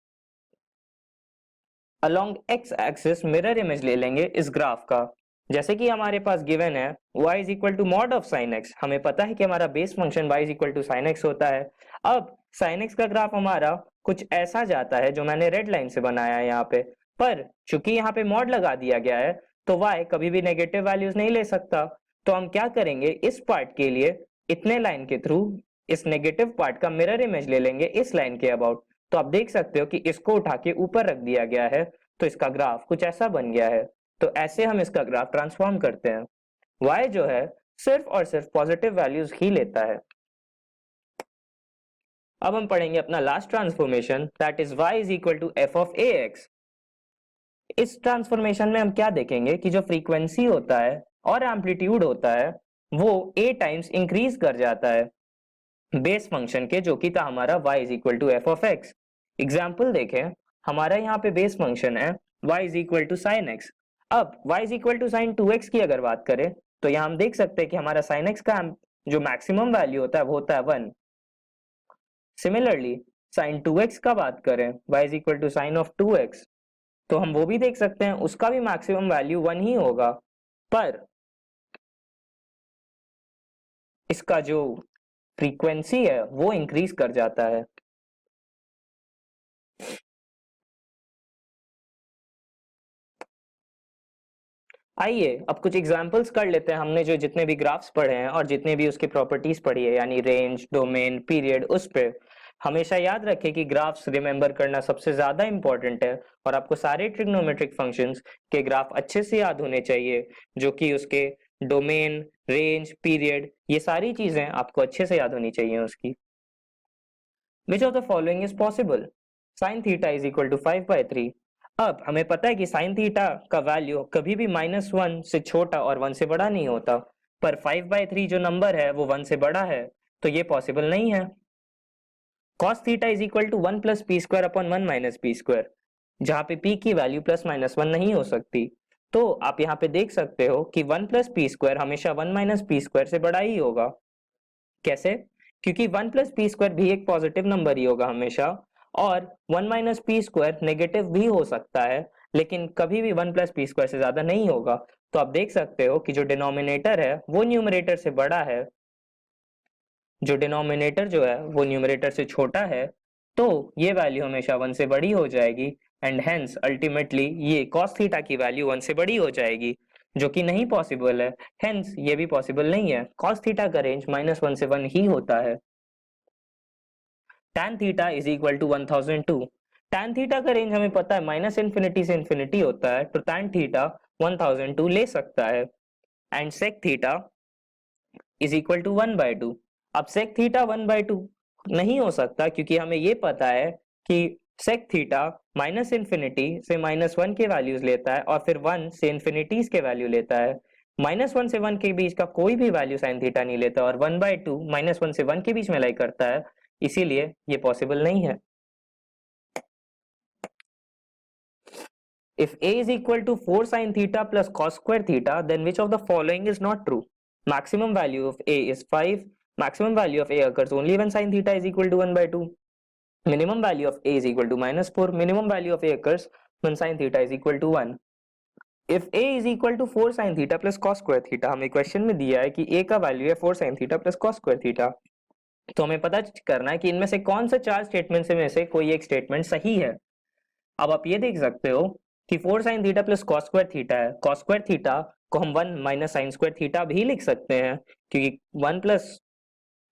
along x axis mirror image ले लेंगे इस ग्राफ का। जैसे कि हमारे पास गिवन है y is equal to mod of sine x, हमें पता है कि हमारा base function y is equal to sine x होता है। अब साइन x का ग्राफ हमारा कुछ ऐसा जाता है जो मैंने रेड लाइन से बनाया है यहाँ पे, पर चूंकि यहाँ पे मॉड लगा दिया गया है तो y कभी भी नेगेटिव वैल्यूज नहीं ले सकता, तो हम क्या करेंगे, इस पार्ट के लिए इतने लाइन के थ्रू इस नेगेटिव पार्ट का मिरर इमेज ले लेंगे इस लाइन के अबाउट। तो आप देख सकते हो कि इसको उठा के ऊपर रख दिया गया है तो इसका ग्राफ कुछ ऐसा बन गया है। तो ऐसे हम इसका ग्राफ ट्रांसफॉर्म करते हैं। y जो है सिर्फ और सिर्फ पॉजिटिव वैल्यूज ही लेता है। अब हम पढ़ेंगे अपना last transformation, that is y is equal to F of a x. इस ट्रांसफॉर्मेशन में हम क्या देखेंगे कि जो फ्रीक्वेंसी होता है और एम्पलीट्यूड होता है वो a टाइम्स इंक्रीज कर जाता है बेस फंक्शन के, जो कि था हमारा y is equal to F of x. Example देखें, हमारा यहाँ पे बेस फंक्शन है y is equal to sine x. अब y is equal to sine 2x की अगर बात करें तो यहाँ हम देख सकते हैं कि हमारा साइन x का जो मैक्सिमम वैल्यू होता है वो होता है 1। सिमिलरली साइन 2x का बात करें y is equal to sine of 2x, तो हम वो भी देख सकते हैं उसका भी मैक्सिमम वैल्यू 1 ही होगा, पर इसका जो फ्रीक्वेंसी है वो इंक्रीज कर जाता है। आइए अब कुछ एग्जांपल्स कर लेते हैं। हमने जो जितने भी ग्राफ्स पढ़े हैं और जितने भी उसकी प्रॉपर्टीज पढ़ी है यानी रेंज, डोमेन, पीरियड, उस पे, हमेशा याद रखें कि ग्राफ्स रिमेंबर करना सबसे ज्यादा इंपॉर्टेंट है और आपको सारे ट्रिग्नोमेट्रिक फंक्शंस के ग्राफ अच्छे से याद होने चाहिए, जो कि उसके डोमेन, रेंज, पीरियड, ये सारी चीजें आपको अच्छे से याद होनी चाहिए उसकी। Which of the following is possible? Sine theta is equal to 5/3। अब हमें पता है कि साइन थीटा का वैल्यू कभी भी -1 से छोटा और 1 से बड़ा नहीं होता, पर 5/3 जो नंबर है वो 1 से बड़ा है, तो ये पॉसिबल नहीं है। cos theta is equal to 1 plus p square upon 1 minus p square, जहां पे p की वैल्यू +-1 नहीं हो सकती। तो आप यहाँ पे देख सकते हो कि 1 प्लस पी स्क्वायर हमेशा 1 माइनस पी स्क्वायर से बड़ा ही होगा। कैसे? क्योंकि 1 प्लस पी स्क्वायर भी एक पॉजिटिव नंबर ही होगा हमेशा, और 1 माइनस पी स्क्वायर नेगेटिव भी हो सकता है, लेकिन कभी भी 1 प्लस पी स्क्वायर से ज्यादा नहीं होगा। तो आप देख सकते हो कि जो डिनोमिनेटर है वो न्यूमरेटर से बड़ा है, जो डिनोमिनेटर जो है वो न्यूमरेटर से छोटा है, तो ये वैल्यू हमेशा 1 से बड़ी हो जाएगी, एंड हेंस अल्टीमेटली ये cos थीटा की वैल्यू 1 से बड़ी हो जाएगी, जो कि नहीं पॉसिबल है। हेंस ये भी पॉसिबल नहीं है, cos थीटा का रेंज -1 से 1 ही होता है। tan theta is equal to 1002। tan theta का रेंज हमें पता है -∞ से इंफिनिटी होता है, तो tan थीटा 1002 ले सकता है। And sec theta is equal to 1/2। अब sec थीटा 1/2 नहीं हो सकता, क्योंकि हमें ये पता है कि sec थीटा -∞ से -1 के वैल्यूज लेता है और फिर 1 से इंफिनिटीज के वैल्यू लेता है। -1 से 1 के बीच का कोई भी वैल्यू sin थीटा नहीं लेता, और 1/2 -1 से 1 के बीच में लाई करता है, इसीलिए ये पॉसिबल नहीं है। If a is equal to 4 sin theta plus cos square theta, then which of the following is not true? Maximum value of a is 5. Maximum value of a occurs only when sin theta is equal to 1/2. Minimum value of a is equal to -4. Minimum value of a occurs when sin theta is equal to 1. If a is equal to 4 sin theta plus cos square theta, हमें question में दिया है कि a का value है 4 sin theta plus cos square theta, तो हमें पता करना है कि इनमें से कौन सा चार स्टेटमेंट में से कोई एक स्टेटमेंट सही है। अब आप ये देख सकते हो कि 4 sin theta plus cos square theta है। cos स्क्वायर थीटा को हम 1 माइनस sin स्क्वायर थीटा भी लिख सकते हैं, क्योंकि 1 plus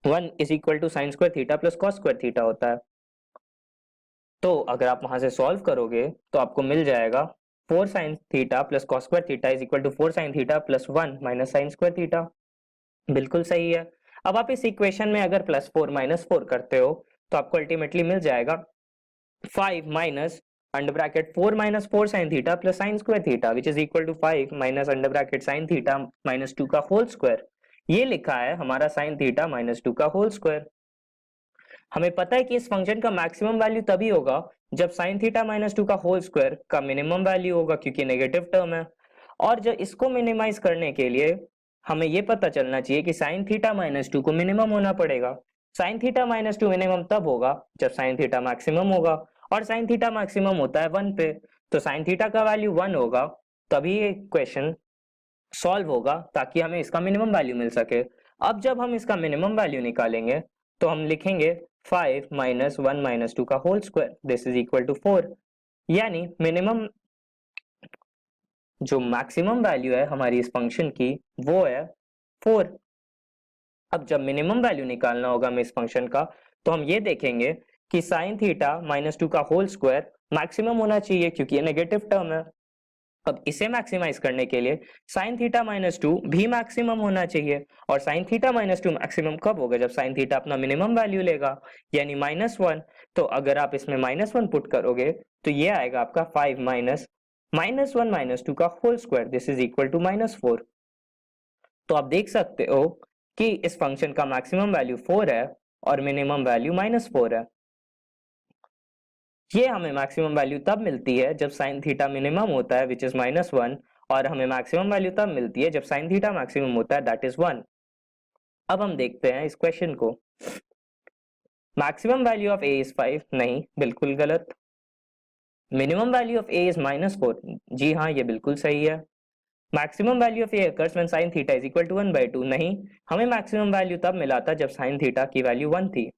1 is equal to sin square theta plus cos square theta होता है। तो अगर आप वहां से सॉल्व करोगे तो आपको मिल जाएगा 4 sin theta plus cos square theta is equal to 4 sin theta plus 1 minus sin square theta. बिल्कुल सही है। अब आप इस इक्वेशन में अगर +4 -4 करते हो तो आपको अल्टीमेटली मिल जाएगा 5 minus under bracket 4 minus 4 sin theta plus sin square theta, which is equal to 5 minus under bracket sin theta minus 2 का होल स्क्वायर। ये लिखा है हमारा sin थीटा माइनस 2 का होल स्क्वायर। हमें पता है कि इस फंक्शन का मैक्सिमम वैल्यू तभी होगा जब sin थीटा माइनस 2 का होल स्क्वायर का मिनिमम वैल्यू होगा, क्योंकि नेगेटिव टर्म है। और जब इसको मिनिमाइज करने के लिए हमें ये पता चलना चाहिए कि sin थीटा माइनस 2 को मिनिमम होना पड़ेगा। sin थीटा माइनस 2 मिनिमम तब होगा जब sin थीटा मैक्सिमम होगा, और sin थीटा मैक्सिमम होता है 1 पे, तो sin थीटा का वैल्यू 1 होगा, तभी ये क्वेश्चन सॉल्व होगा, ताकि हमें इसका मिनिमम वैल्यू मिल सके। अब जब हम इसका मिनिमम वैल्यू निकालेंगे तो हम लिखेंगे 5 माइनस 1 माइनस 2 का whole square, this is equal to 4। यानी मिनिमम जो मैक्सिमम वैल्यू है हमारी इस फंक्शन की वो है 4। अब जब मिनिमम वैल्यू निकालना होगा हमें इस फंक्शन का, तो हम ये देखेंगे कि sin थीटा माइनस 2 का होल स्क्वायर मैक्सिमम होना चाहिए, क्योंकि ये नेगेटिव टर्म है। अब इसे मैक्सिमाइज करने के लिए sin थीटा माइनस 2 भी मैक्सिमम होना चाहिए, और sin थीटा माइनस 2 मैक्सिमम कब होगा? जब sin थीटा अपना मिनिमम वैल्यू लेगा, यानी -1। तो अगर आप इसमें -1 पुट करोगे तो ये आएगा आपका 5 माइनस -1 माइनस 2 का whole square, this is equal to -4। तो आप देख सकते हो कि इस फंक्शन का मैक्सिमम वैल्यू 4 है और मिनिमम वैल्यू -4 है। ये हमें मैक्सिमम वैल्यू तब मिलती है जब sin थीटा मिनिमम होता है, विच इज -1, और हमें मैक्सिमम वैल्यू तब मिलती है जब sin थीटा मैक्सिमम होता है, दैट इज 1। अब हम देखते हैं इस क्वेश्चन को। Maximum value of a is 5, नहीं, बिल्कुल गलत। Minimum value of a is -4, जी हाँ, ये बिल्कुल सही है। Maximum value of a occurs when sin theta is equal to 1/2, नहीं, हमें मैक्सिमम वैल्यू तब मिला था जब sin थीटा की वैल्यू 1 थी।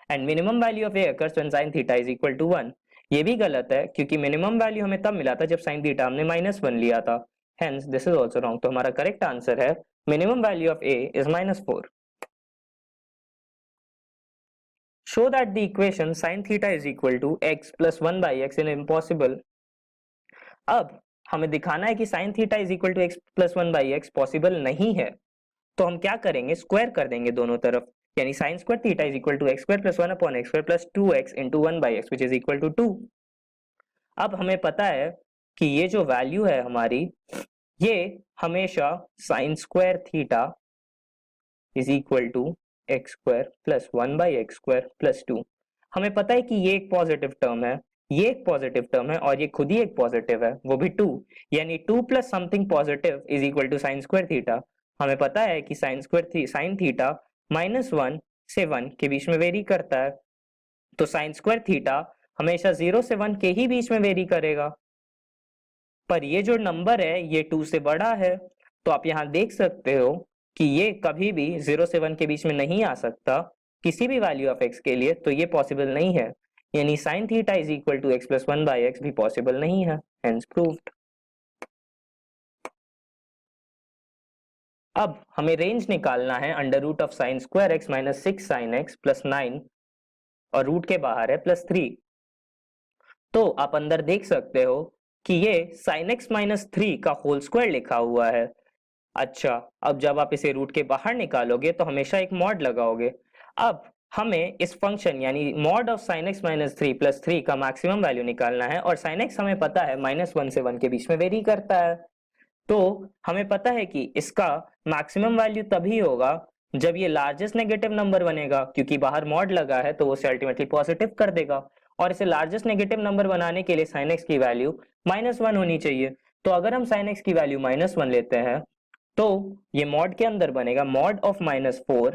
And minimum value of a occurs when sin theta is equal to 1, ये भी गलत है, क्योंकि मिनिमम वैल्यू हमें तब मिला था जब sin थीटा हमने -1 लिया था। Hence this is also wrong. तो हमारा करेक्ट आंसर है minimum value of a is -4। show that the equation sin theta is equal to x plus 1 by x in impossible. अब हमें दिखाना है कि sin theta is equal to x plus 1 by x possible नहीं है, तो हम क्या करेंगे, स्क्वायर कर देंगे दोनों तरफ, यानी sin square theta is equal to x square plus 1 upon x square plus 2x into 1 by x which is equal to 2. अब हमें पता है कि ये जो वैल्यू है हमारी, ये हमेशा sin square theta is equal to x square plus 1 by x square plus 2. हमें पता है कि ये एक पॉजिटिव टर्म है, ये एक पॉजिटिव टर्म है और ये खुद ही एक पॉजिटिव है, वो भी 2, यानी 2 plus something positive is equal to sine square theta. हमें पता है कि साइन थीटा -1 से 1 के बीच में वेरी करता है, तो साइन स्क्वायर थीटा हमेशा 0 से 1 के ही बीच में वेरी करेगा. पर ये जो नंबर है ये 2 से बड़ा है, तो आप यहाँ देख सकते हो कि ये कभी भी 0 से 1 के बीच में नहीं आ सकता किसी भी वैल्यू ऑफ x के लिए, तो ये पॉसिबल नहीं है, यानी sin theta is equal to x plus 1 by x भी पॉसिबल नहीं है, हेंस प्रूव्ड. अब हमें रेंज निकालना है under root of sine square x minus 6 sine x plus 9 और रूट के बाहर है प्लस 3. तो आप अंदर देख सकते हो कि ये साइन एक्स माइनस 3 का होल स्क्वायर लिखा हुआ है. अच्छा, अब जब आप इसे रूट के बाहर निकालोगे तो हमेशा एक मॉड लगाओगे. अब हमें इस फंक्शन यानी mod of sine x minus 3 plus 3 का मैक्सिमम वैल्यू निकालना है, और साइन एक्स हमें पता है -1 से 1 के बीच में वेरी करता है, तो हमें पता है कि इसका मैक्सिमम वैल्यू तभी होगा जब ये लार्जेस्ट नेगेटिव नंबर बनेगा, क्योंकि बाहर मॉड लगा है तो वो उसे अल्टीमेटली पॉजिटिव कर देगा, और इसे लार्जेस्ट नेगेटिव नंबर बनाने के लिए साइन एक्स की वैल्यू -1 होनी चाहिए. तो अगर हम साइन एक्स की वैल्यू -1 लेते हैं तो ये मॉड के अंदर बनेगा मॉड ऑफ -4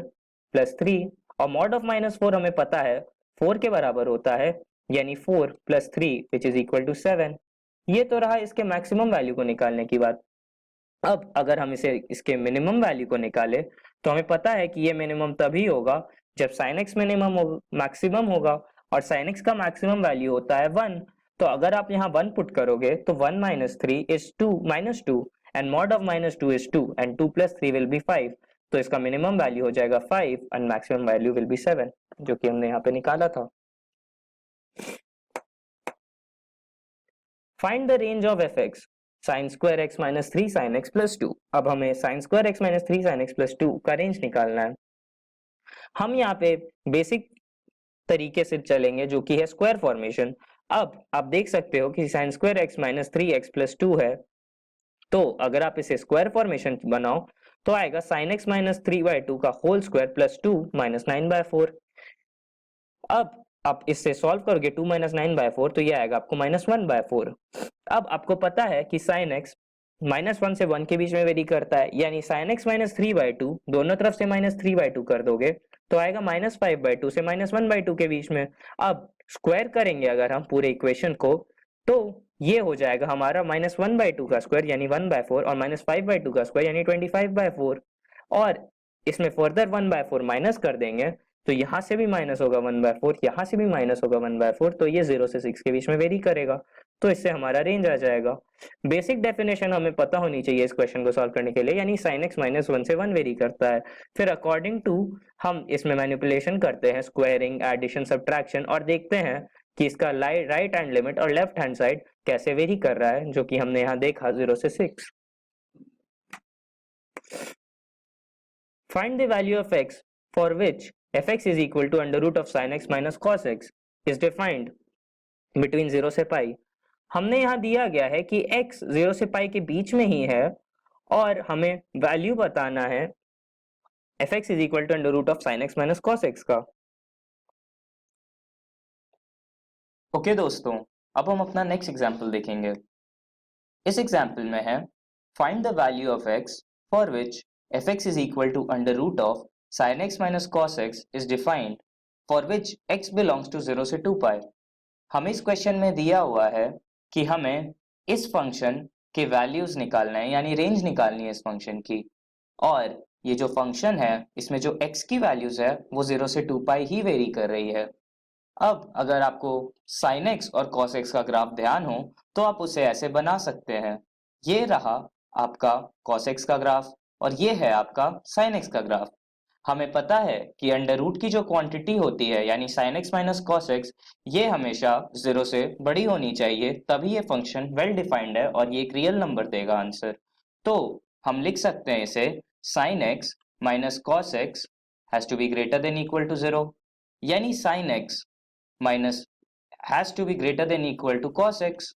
प्लस 3, और मॉड ऑफ -4 हमें पता है 4 के बराबर होता है, यानी 4 plus 3 which is equal to 7. ये तो रहा इसके मैक्सिमम वैल्यू को निकालने की बात. अब अगर हम इसके मिनिमम वैल्यू को निकाले तो हमें पता है कि ये मिनिमम तभी होगा जब sin x मिनिमम मैक्सिमम होगा, और sin x का मैक्सिमम वैल्यू होता है 1. तो अगर आप यहाँ 1 पुट करोगे तो 1 - 3 is 2 -2 and mod of -2 is 2 and 2 plus 3 will be 5. तो इसका मिनिमम वैल्यू हो जाएगा 5 and maximum value will be 7, जो कि हमने यहाँ पे निकाला था. Find the range of fx sin square x minus 3 sin x plus 2. अब हमें sin square x minus 3 sin x plus 2 का रेंज निकालना है. हम यहाँ पे बेसिक तरीके से चलेंगे जो कि है स्क्वायर फॉर्मेशन. अब आप देख सकते हो कि sin square x minus 3x plus 2 है, तो अगर आप इसे स्क्वायर फॉर्मेशन बनाओ तो आएगा sin x minus 3/2 का होल स्क्वायर प्लस 2 minus 9/4. अब आप इससे सॉल्व करोगे 2 - 9/4 तो ये आएगा आपको -1/4. अब आपको पता है कि sin x -1 से 1 के बीच में वेरी करता है, यानी sin x - 3/2 दोनों तरफ से -3/2 कर दोगे तो आएगा -5/2 से -1/2 के बीच में. अब स्क्वायर करेंगे अगर हम पूरे इक्वेशन को तो ये हो जाएगा हमारा -1/2 का स्क्वायर यानी 1/4 और -5/2 का स्क्वायर यानी 25/4, और इसमें फर्दर 1/4 माइनस कर देंगे तो यहाँ से भी माइनस होगा 1/4, यहाँ से भी माइनस होगा 1/4, तो ये 0 से 6 के बीच में वेरी करेगा, तो इससे हमारा रेंज आ जाएगा. बेसिक डेफिनेशन हमें पता होनी चाहिए इस क्वेश्चन को सॉल्व करने के लिए, यानी sin x -1 से 1 वेरी करता है. फिर अकॉर्डिंग टू हम इसमें मैनिपुलेशन करते हैं, स्क्वायरिंग, एडिशन, सब्ट्रैक्शन, और देखते हैं कि इसका राइट हैंड लिमिट और लेफ्ट हैंड साइड कैसे वेरी कर रहा है, जो कि हमने यहाँ देखा 0 से 6. Find the value of x for which fx is equal to under root of sin x minus cos x is defined between 0 से पाई. हमने यहाँ दिया गया है कि x 0 से पाई के बीच में ही है और हमें वैल्यू बताना है fx is equal to under root of sin x minus cos x का. ओके दोस्तों, अब हम अपना नेक्स्ट एग्जाम्पल देखेंगे. इस एग्जाम्पल में है find the value of x for which fx is equal to under root of sin x minus cos x is defined for which x belongs to 0 से 2 पाई. हमें इस क्वेश्चन में दिया हुआ है कि हमें इस फंक्शन के वैल्यूज निकालना है, यानी रेंज निकालनी है इस फंक्शन की, और ये जो फंक्शन है इसमें जो x की वैल्यूज है वो 0 से 2 पाई ही वेरी कर रही है. अब अगर आपको sin x और cos x का ग्राफ ध्यान हो तो आप उसे ऐसे बना सकते हैं. ये रहा आपका cos x का ग्राफ और ये है आपका sin x का ग्राफ. हमें पता है कि अंडर रूट की जो क्वांटिटी होती है यानी sin x minus cos x ये हमेशा 0 से बड़ी होनी चाहिए, तभी ये फंक्शन वेल डिफाइंड है और ये एक रियल नंबर देगा आंसर। तो हम लिख सकते हैं इसे sin x minus cos x has to be greater than equal to 0, यानी sin x minus has to be greater than equal to cos x।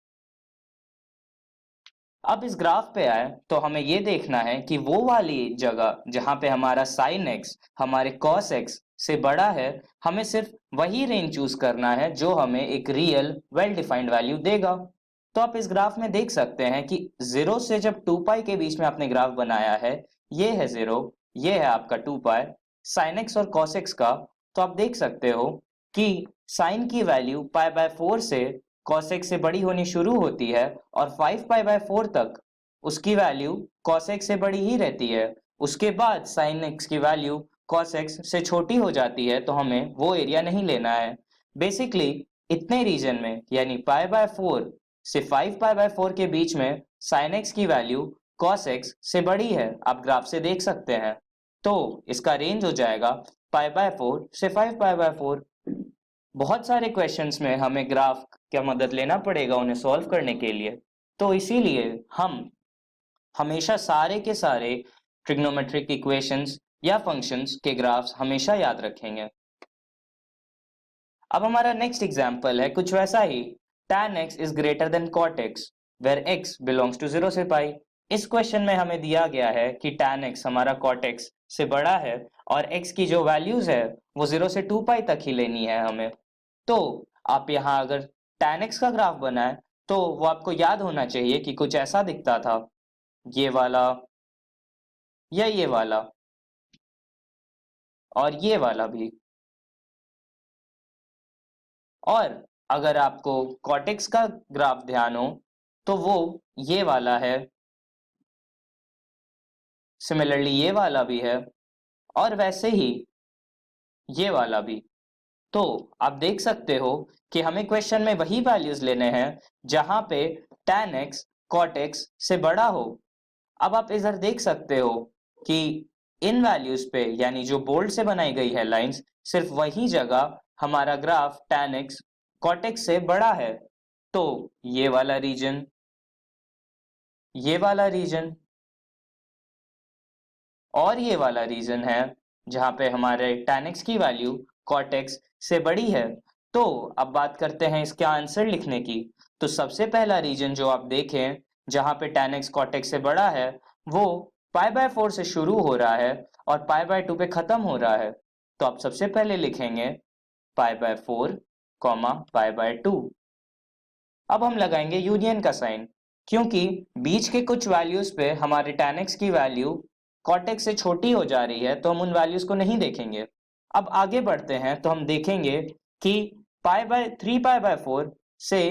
अब इस ग्राफ पे आए तो हमें ये देखना है कि वो वाली जगह जहां पे हमारा sin x हमारे cos x से बड़ा है, हमें सिर्फ वही रेंज चूज करना है जो हमें एक रियल वेल डिफाइंड वैल्यू देगा। तो आप इस ग्राफ में देख सकते हैं कि 0 से जब 2 पाई के बीच में आपने ग्राफ बनाया है, ये है 0, ये है आपका 2 पाई sin x और cos x का। तो आप देख सकते हो कि sin की वैल्यू पाई बाय 4 से cos x से बड़ी होनी शुरू होती है और 5 पाई बाय 4 तक उसकी वैल्यू cos x से बड़ी ही रहती है। उसके बाद sin x की वैल्यू cos x से छोटी हो जाती है, तो हमें वो एरिया नहीं लेना है। बेसिकली इतने रीजन में यानी पाई बाय 4 से 5 पाई बाय 4 के बीच में sin x की वैल्यू cos x से बड़ी है, आप ग्राफ से देख सकते हैं। तो इसका रेंज हो जाएगा पाई बाय 4 से 5 पाई बाय 4। बहुत सारे क्वेश्चंस में हमें ग्राफ क्या मदद लेना पड़ेगा उन्हें सॉल्व करने के लिए, तो इसीलिए हम हमेशा सारे के सारे ट्रिग्नोमेट्रिक इक्वेशंस या फंक्शंस के ग्राफ्स हमेशा याद रखेंगे। अब हमारा नेक्स्ट एग्जांपल है कुछ वैसा ही, tan x is greater than cot x where x belongs to 0 से पाई। इस क्वेश्चन में हमें दिया गया है कि tan x हमारा cot x से बड़ा है और x की जो वैल्यूज है वो 0 से 2 पाई तक ही लेनी है हमें। तो आप यहाँ अगर tan x का ग्राफ बनाए तो वो आपको याद होना चाहिए कि कुछ ऐसा दिखता था, ये वाला या ये वाला और ये वाला भी। और अगर आपको cot x का ग्राफ ध्यान हो तो वो ये वाला है, सिमिलरली ये वाला भी है और वैसे ही ये वाला भी। तो आप देख सकते हो कि हमें क्वेश्चन में वही वैल्यूज लेने हैं जहां पे tan x cot x से बड़ा हो। अब आप इधर देख सकते हो कि इन वैल्यूज पे यानी जो बोल्ड से बनाई गई है लाइंस, सिर्फ वही जगह हमारा graph tan x cot x से बड़ा है। तो ये वाला रीजन, ये वाला रीजन और ये वाला रीजन है जहां पे हमारे tan x की वैल्यू cot x से बड़ी है। तो अब बात करते हैं इसका आंसर लिखने की। तो सबसे पहला रीजन जो आप देखें जहां पे tan x cot x से बड़ा है वो पाई बाय 4 से शुरू हो रहा है और पाई बाय 2 पे खत्म हो रहा है। तो आप सबसे पहले लिखेंगे pi by 4 comma pi by 2। अब हम लगाएंगे यूनियन का साइन, क्योंकि बीच के कुछ वैल्यूज पे हमारे tan x की वैल्यू cot x से छोटी हो जा रही है तो हम उन वैल्यूज को नहीं देखेंगे। अब आगे बढ़ते हैं तो हम देखेंगे कि पाई बाय 3 पाई बाय 4 से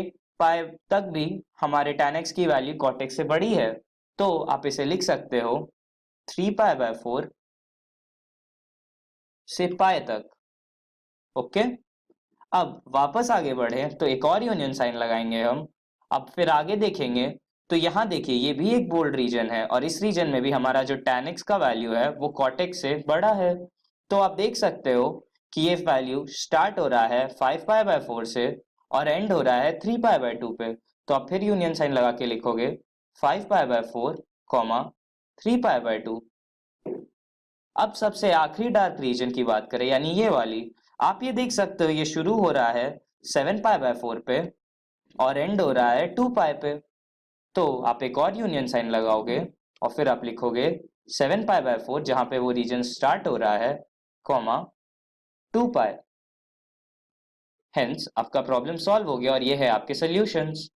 पाई तक भी हमारे tan x की वैल्यू cot x से बड़ी है। तो आप इसे लिख सकते हो 3 पाई बाय 4 से पाई तक। ओके, अब वापस आगे बढ़े तो एक और यूनियन साइन लगाएंगे हम। अब फिर आगे देखेंगे तो यहाँ देखिए ये भी एक बोल्ड रीजन है और इस रीजन में भी हमारा जो tan x का वैल्यू है वो cot x से बड़ा है। तो आप देख सकते हो कि ये वैल्यू स्टार्ट हो रहा है 5 पाई बाय 4 से और एंड हो रहा है 3 पाई बाय 2 पे। तो आप फिर यूनियन साइन लगा के लिखोगे 5 pi by 4 comma 3 pi by 2। अब सबसे आखिरी डार्क रीजन की बात करें यानी ये वाली, आप ये देख सकते हो ये शुरू हो रहा है 7 पाई बाय 4 पे और एंड हो रहा है 2 पाई पे। तो आप एक और यूनियन साइन लगाओगे और फिर आप लिखोगे 7 पाई बाय 4 जहां पे वो रीजन स्टार्ट हो रहा है कॉमा 2 पाई। हेंस आपका प्रॉब्लम सॉल्व हो गया और ये है आपके सॉल्यूशंस।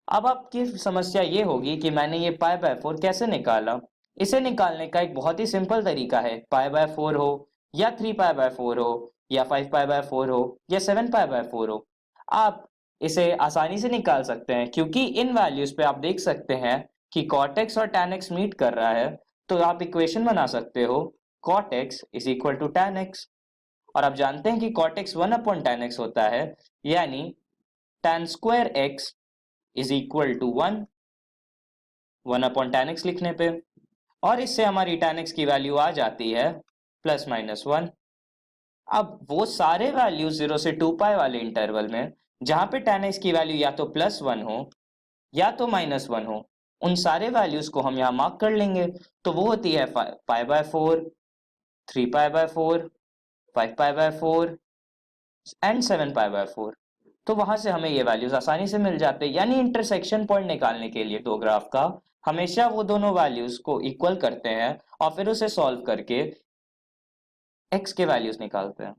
अब आपकी समस्या ये होगी कि मैंने ये पाई बाय 4 कैसे निकाला। इसे निकालने का एक बहुत ही सिंपल तरीका है, पाई बाय 4 हो या 3 पाई बाय 4 हो या 5 पाई बाय 4 हो या 7 पाई बाय 4 हो, आप इसे आसानी से निकाल सकते हैं क्योंकि इन वैल्यूज पे आप देख सकते हैं कि cot x और tan x मीट कर रहा है। तो आप इक्वेशन बना सकते हो cot x is equal to tan x और आप जानते हैं कि cot x 1 upon tan x होता है, यानी tan square x is equal to 1 upon tan x लिखने पे। और इससे हमारी tan x की वैल्यू आ जाती है +-1। अब वो सारे वैल्यू 0 से 2π वाले इंटरवल में जहां पे tan x की वैल्यू या तो +1 हो या तो -1 हो, उन सारे वैल्यूज को हम यहाँ मार्क कर लेंगे। तो वो होती है π/4, 3π/4, 5π/4 एंड 7π/4। तो वहां से हमें ये वैल्यूज आसानी से मिल जाते हैं। यानी इंटरसेक्शन पॉइंट निकालने के लिए दो ग्राफ का हमेशा वो दोनों वैल्यूज को इक्वल करते हैं और फिर उसे सॉल्व करके x के वैल्यूज निकालते हैं।